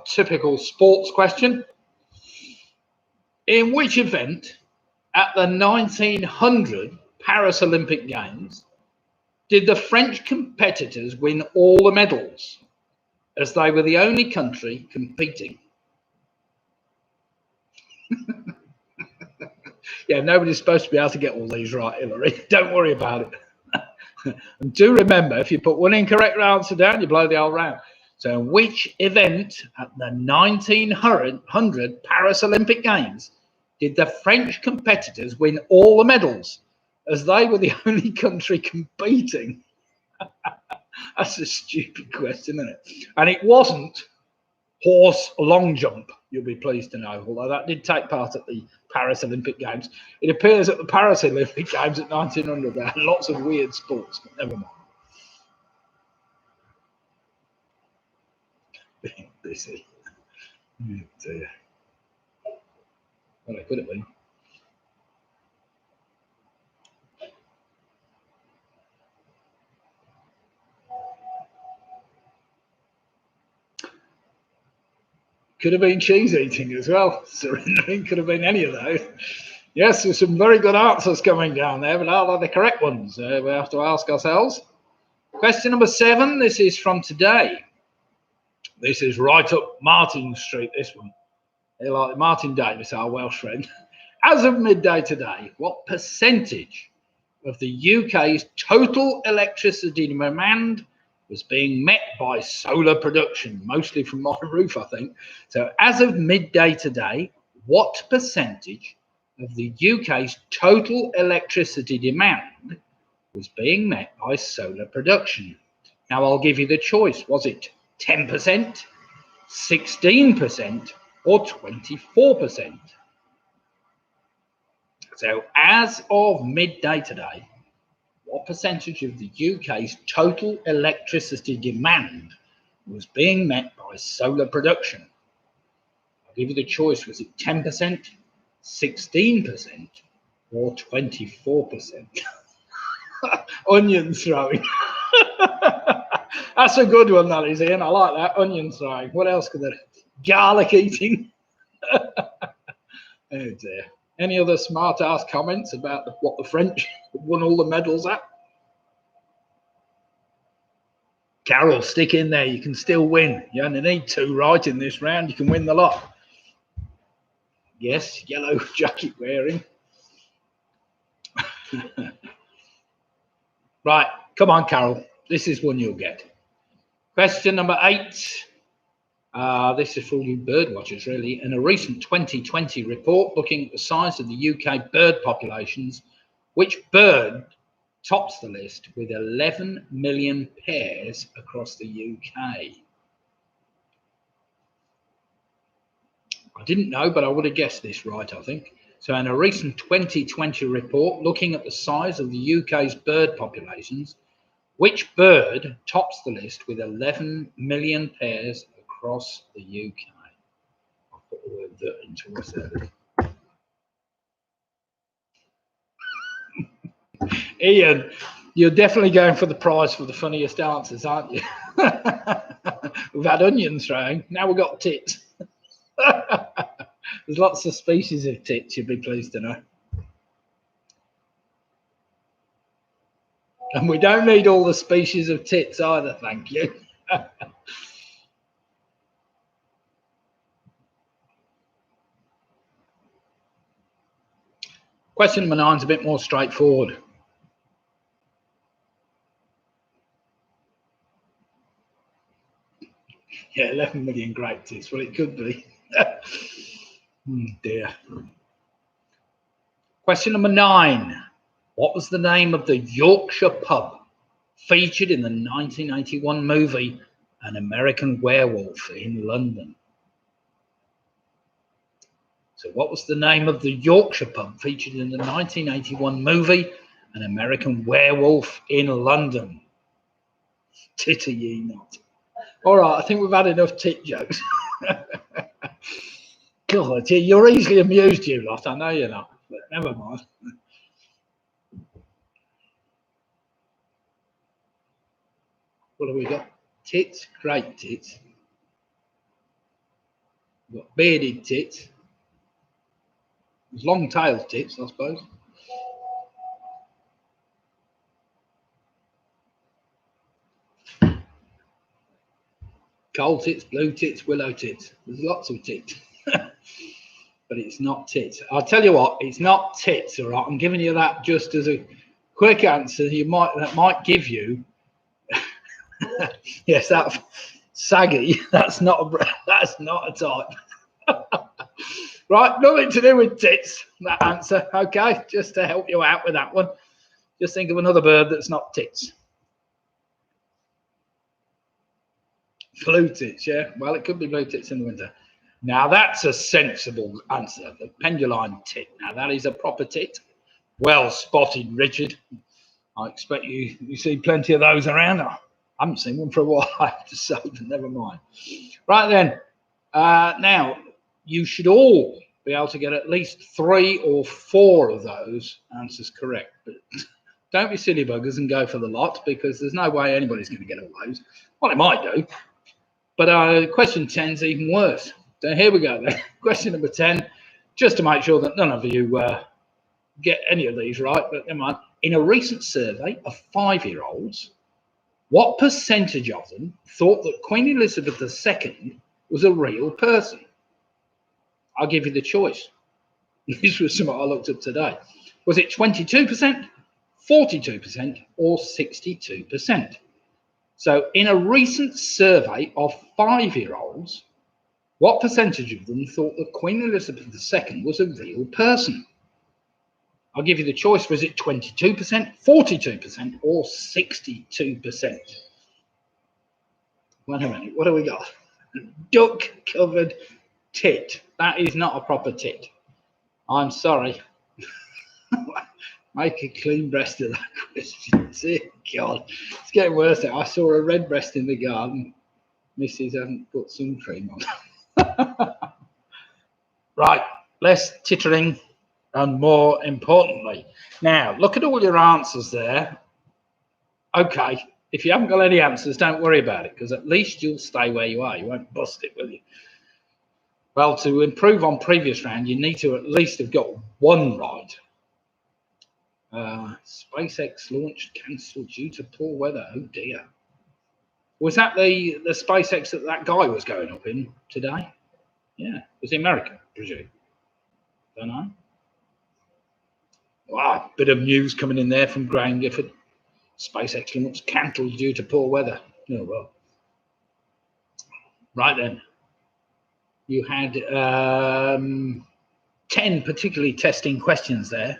Typical sports question. In which event at the 1900 Paris Olympic Games did the French competitors win all the medals, as they were the only country competing? Yeah, nobody's supposed to be able to get all these right, Hillary. Don't worry about it. And do remember, if you put one incorrect answer down, you blow the whole round. So which event at the 1900 Paris Olympic Games did the French competitors win all the medals, as they were the only country competing? That's a stupid question, isn't it? And it wasn't horse long jump, you'll be pleased to know, although that did take part at the Paris Olympic Games. It appears at the Paris Olympic Games at 1900 there had lots of weird sports, but never mind. Being busy. Oh dear. Well, it could have been. Could have been cheese eating as well. Surrendering could have been any of those. Yes, there's some very good answers coming down there, but are they the correct ones? We have to ask ourselves. Question number 7. This is from today. This is right up Martin Street, this one. They like Martin Davis, our Welsh friend. As of midday today, what percentage of the UK's total electricity demand was being met by solar production? Mostly from my roof, I think. So as of midday today, what percentage of the UK's total electricity demand was being met by solar production? Now, I'll give you the choice. Was it 10%, 16%, or 24%? So, as of midday today, what percentage of the UK's total electricity demand was being met by solar production? I'll give you the choice. Was it 10%, 16%, or 24%? Onion throwing. That's a good one, that is, Ian. I like that. Onion throwing. What else could there be? Garlic eating. Oh dear. Any other smart ass comments about what the French won all the medals at? Carol, stick in there. You can still win. You only need 2 right in this round. You can win the lot. Yes, yellow jacket wearing. Right, come on, Carol. This is one you'll get. Question number 8. This is for you bird watchers, really. In a recent 2020 report looking at the size of the UK bird populations, which bird tops the list with 11 million pairs across the UK? I didn't know, but I would have guessed this right, I think. So in a recent 2020 report looking at the size of the UK's bird populations, which bird tops the list with 11 million pairs across the UK? I'll put the word "the" into my service. Ian, you're definitely going for the prize for the funniest answers, aren't you? We've had onion throwing, now we've got tits. There's lots of species of tits, you'd be pleased to know. And we don't need all the species of tits either, thank you. Question number 9 is a bit more straightforward. Yeah, 11 million great tits. Well, it could be. Dear. Question number 9. What was the name of the Yorkshire pub featured in the 1981 movie An American Werewolf in London? So what was the name of the Yorkshire pub featured in the 1981 movie An American Werewolf in London? Titter ye not. All right, I think we've had enough tit jokes. God, you're easily amused, you lot. I know you're not, but never mind. What have we got? Tits, great tits. We've got bearded tits. There's long-tailed tits, I suppose. Coal tits, blue tits, willow tits. There's lots of tits. But it's not tits. I'll tell you what, it's not tits, all right? I'm giving you that just as a quick answer. That might give you. Yes, that saggy. That's not a type. Right, nothing to do with tits. That answer, okay? Just to help you out with that one. Just think of another bird that's not tits. Blue tits, yeah. Well, it could be blue tits in the winter. Now that's a sensible answer. The penduline tit. Now that is a proper tit. Well spotted, Richard. I expect you see plenty of those around. I haven't seen one for a while, I have to say, but never mind. Right then. Now you should all be able to get at least 3 or 4 of those answers correct. But don't be silly buggers and go for the lot, because there's no way anybody's going to get all those. Well, it might do. But question 10 is even worse. So here we go then. Question number 10, just to make sure that none of you get any of these right, but never mind. In a recent survey of 5-year-olds, what percentage of them thought that Queen Elizabeth II was a real person? I'll give you the choice. This was something I looked up today. Was it 22%, 42%, or 62%? So in a recent survey of 5-year-olds, what percentage of them thought that Queen Elizabeth II was a real person? I'll give you the choice. Was it 22%, 42%, or 62%? Wait a minute. What have we got? Duck-covered tit. That is not a proper tit. I'm sorry. Make a clean breast of that question. Dear God. It's getting worse now. I saw a red breast in the garden. Mrs. hasn't put sun cream on. Right. Less tittering and more importantly. Now, look at all your answers there. Okay. If you haven't got any answers, don't worry about it, because at least you'll stay where you are. You won't bust it, will you? Well, to improve on previous round, you need to at least have got one right. SpaceX launched cancelled due to poor weather. Oh dear. Was that the SpaceX that guy was going up in today? Yeah. Was it America, I presume? Don't know. Wow, bit of news coming in there from Graham Gifford. SpaceX launched cancelled due to poor weather. Oh well. Right then. You had 10 particularly testing questions there.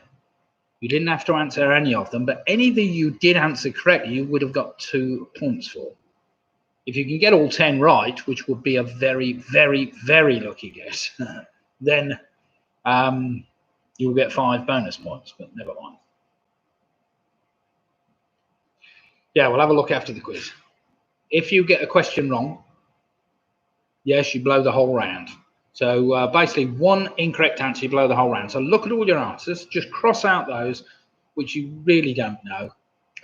You didn't have to answer any of them, but any that you did answer correctly, you would have got 2 points for. If you can get all 10 right, which would be a very, very, very lucky guess, then you'll get 5 bonus points, but never mind. Yeah, we'll have a look after the quiz. If you get a question wrong, yes, you blow the whole round. So basically, one incorrect answer, you blow the whole round. So look at all your answers, just cross out those which you really don't know,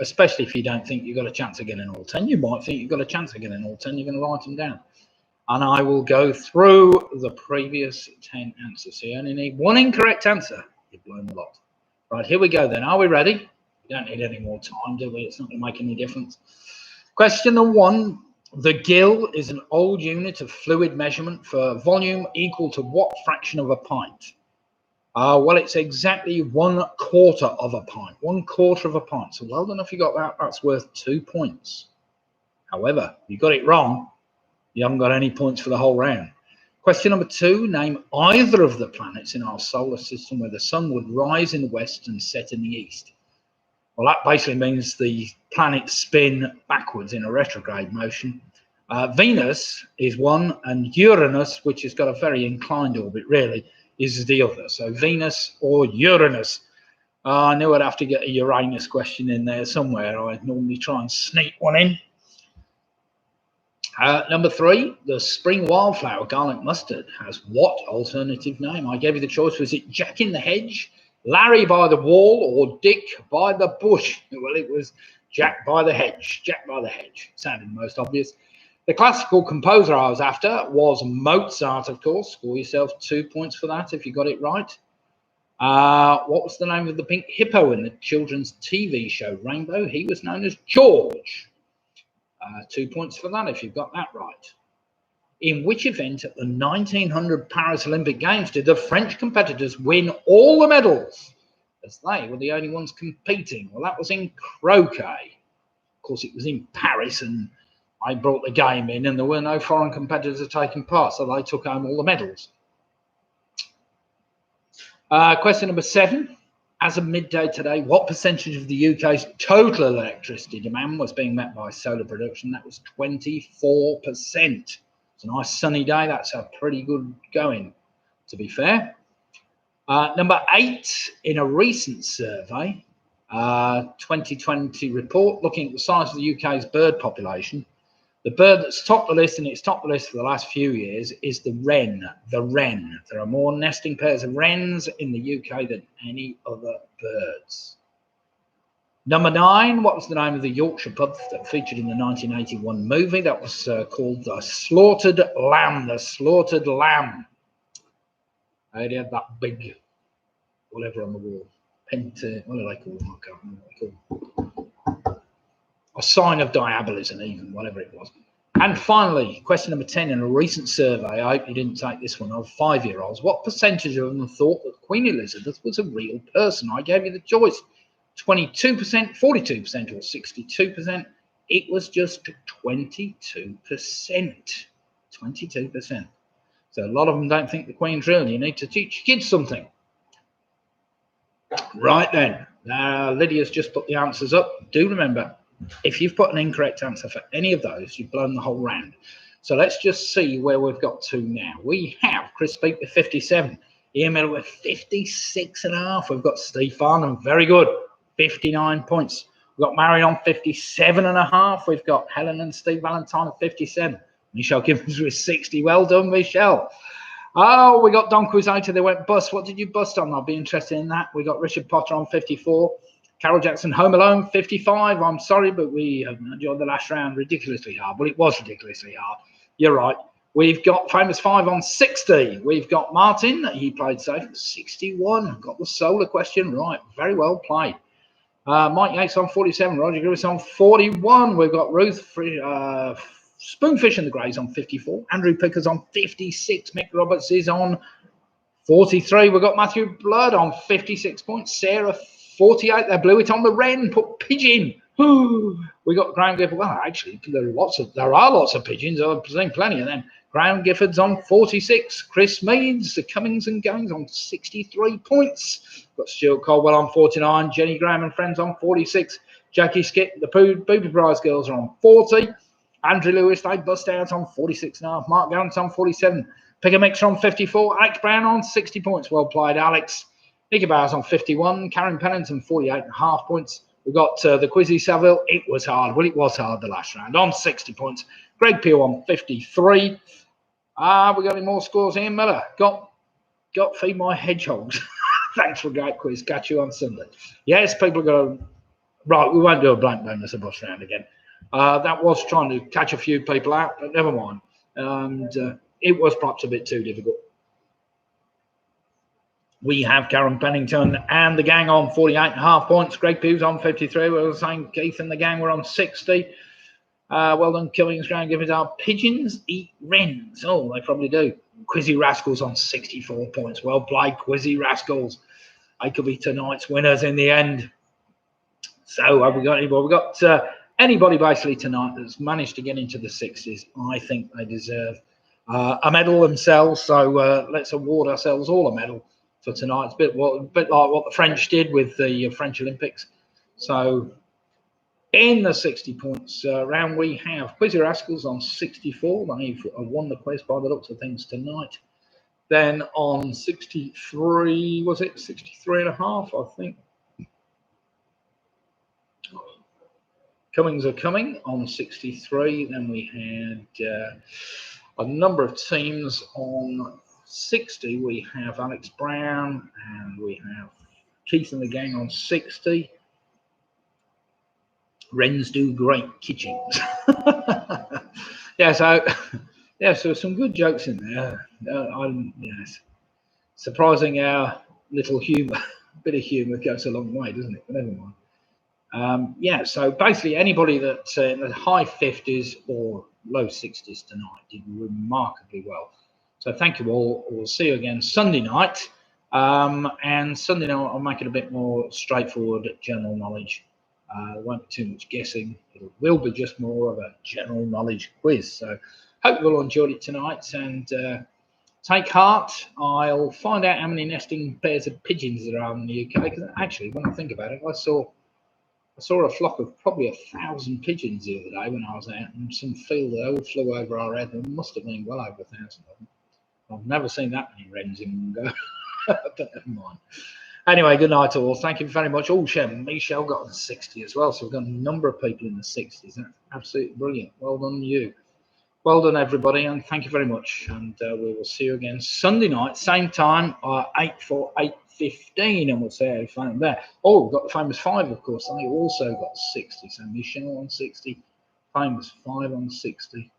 especially if you don't think you've got a chance of getting all 10. You might think you've got a chance of getting all 10, you're going to write them down. And I will go through the previous 10 answers. So you only need one incorrect answer. You've blown a lot. Right, here we go then. Are we ready? We don't need any more time, do we? It's not going to make any difference. Question number 1. The gill is an old unit of fluid measurement for volume equal to what fraction of a pint? Well, it's exactly 1/4 of a pint. 1/4 of a pint. So well done if you got that. That's worth 2 points. However, you got it wrong. You haven't got any points for the whole round. Question number 2. Name either of the planets in our solar system where the sun would rise in the west and set in the east. Well, that basically means the planets spin backwards in a retrograde motion. Venus is one, and Uranus, which has got a very inclined orbit, really, is the other. So Venus or Uranus. I knew I'd have to get a Uranus question in there somewhere. I normally try and sneak one in. Number 3, the spring wildflower garlic mustard has what alternative name? I gave you the choice. Was it Jack in the Hedge, Larry by the Wall, or Dick by the Bush? Well, it was Jack by the Hedge. Jack by the Hedge. Sounded the most obvious. The classical composer I was after was Mozart, of course. Score yourself 2 points for that if you got it right. What was the name of the pink hippo in the children's TV show Rainbow? He was known as George. 2 points for that if you've got that right. In which event at the 1900 Paris Olympic Games did the French competitors win all the medals, as they were the only ones competing? Well, that was in croquet. Of course, it was in Paris, and I brought the game in, and there were no foreign competitors taking part, so they took home all the medals. Question number 7. As of midday today, what percentage of the UK's total electricity demand was being met by solar production? That was 24%. It's a nice sunny day. That's a pretty good going, to be fair. Number 8, in a recent survey, 2020 report looking at the size of the UK's bird population, the bird that's topped the list, and it's topped the list for the last few years, is the wren. The wren. There are more nesting pairs of wrens in the UK than any other birds. Number 9, what was the name of the Yorkshire pub that featured in the 1981 movie? That was called The Slaughtered Lamb. The Slaughtered Lamb. They had that big whatever on the wall. What do they call them? I can't remember what they call them. A sign of diabolism, even, whatever it was. And finally, question number 10, in a recent survey, I hope you didn't take this one, of 5-year-olds, what percentage of them thought that Queen Elizabeth was a real person? I gave you the choice, 22%, 42%, or 62%. It was just 22%. 22%. So a lot of them don't think the Queen's real. You need to teach kids something. Right then, Lydia's just put the answers up. Do remember, if you've put an incorrect answer for any of those, you've blown the whole round. So let's just see where we've got to now. We have Chris Beak with 57, Ian Miller with 56.5. We've got Steve Farnham, very good, 59 points. We've got Marion on 57.5. We've got Helen and Steve Valentine at 57. Michelle Gibbons with 60. Well done, Michelle. Oh, we got Don Quizzator. They went bust. What did you bust on? I'll be interested in that. We got Richard Potter on 54. Carol Jackson, Home Alone, 55. I'm sorry, but we enjoyed the last round ridiculously hard. Well, it was ridiculously hard. You're right. We've got Famous 5 on 60. We've got Martin. He played safe at 61. Got the solar question right. Very well played. Mike Yates on 47. Roger Griffiths on 41. We've got Ruth Spoonfish and the Greys on 54. Andrew Pickers on 56. Mick Roberts is on 43. We've got Matthew Blood on 56 points. Sarah 48. They blew it on the Wren. Put pigeon. We got Graham Gifford. Well, actually, there are lots of pigeons. I've seen plenty of them. Graham Gifford's on 46. Chris Meads, the Cummings and Goings on 63 points. Got Stuart Caldwell on 49. Jenny Graham and friends on 46. Jackie Skip, the Booby Prize girls are on 40. Andrew Lewis, they bust out on 46.5. Mark Gallant's on 47. Picker Mixer on 54. Alex Brown on 60 points. Well played, Alex. Nicky Bowers on 51. Karen Pennington, 48.5 points. We've got the Quizzy Saville. It was hard. Well, it was hard the last round on 60 points. Greg Peel on 53. We got any more scores? Ian Miller got Feed My Hedgehogs. Thanks for a great quiz. Catch you on Sunday. Yes, people go right. We won't do a blank bonus a bus round again. That was trying to catch a few people out, but never mind. And it was perhaps a bit too difficult. We have Karen Pennington and the gang on 48.5 points. Greg Pew's on 53. We were saying Keith and the gang were on 60. Well done, Killings. Ground Givers are pigeons eat wrens. Oh, they probably do. Quizzy Rascals on 64 points. Well played, Quizzy Rascals. They could be tonight's winners in the end. So have we got anybody? We've got anybody basically tonight that's managed to get into the 60s. I think they deserve a medal themselves. So let's award ourselves all a medal for tonight. It's a bit like what the French did with the French Olympics. So in the 60 points round, we have Quizzy Rascals on 64. They've won the quiz by the looks of things tonight. Then on 63, was it 63.5, I think. Cummings are coming on 63. Then we had a number of teams on 60. We have Alex Brown and we have Keith and the gang on 60. Wrens do great kitchens. So some good jokes in there. Yes. Surprising how little humour, a bit of humour goes a long way, doesn't it? But never mind. So basically anybody that's in the high 50s or low 60s tonight did remarkably well. So thank you all. We'll see you again Sunday night. And Sunday night I'll make it a bit more straightforward general knowledge. There won't be too much guessing. It will be just more of a general knowledge quiz. So hope you all enjoyed it tonight and take heart. I'll find out how many nesting pairs of pigeons there are in the UK. Because actually, when I think about it, I saw a flock of probably 1,000 pigeons the other day when I was out in some field. They all flew over our head. There must have been well over 1,000 of them. I've never seen that many wrens in one go. But never mind. Anyway, good night to all. Thank you very much. Oh, Michelle got the 60 as well. So we've got a number of people in the 60s. That's absolutely brilliant. Well done, you. Well done, everybody. And thank you very much. And we will see you again Sunday night, same time, 8 for 8 15, and we'll see how you found there. Oh, we've got the famous 5, of course. They also got 60. So Michelle on 60, famous 5 on 60.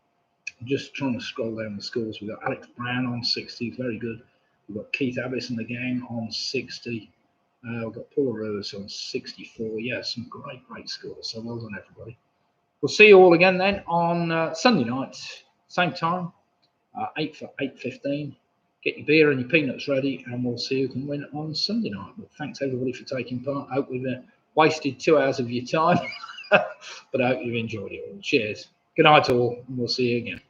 I'm just trying to scroll down the scores. We've got Alex Brown on 60, very good. We've got Keith Abbas and the gang on 60. We've got Paul Rose on 64. Yeah, some great scores. So well done, everybody. We'll see you all again then on Sunday night, same time, 8:15. Get your beer and your peanuts ready, and we'll see who can win on Sunday night. But thanks everybody for taking part. I hope we've wasted 2 hours of your time, but I hope you've enjoyed it all. Cheers. Good night all, and we'll see you again.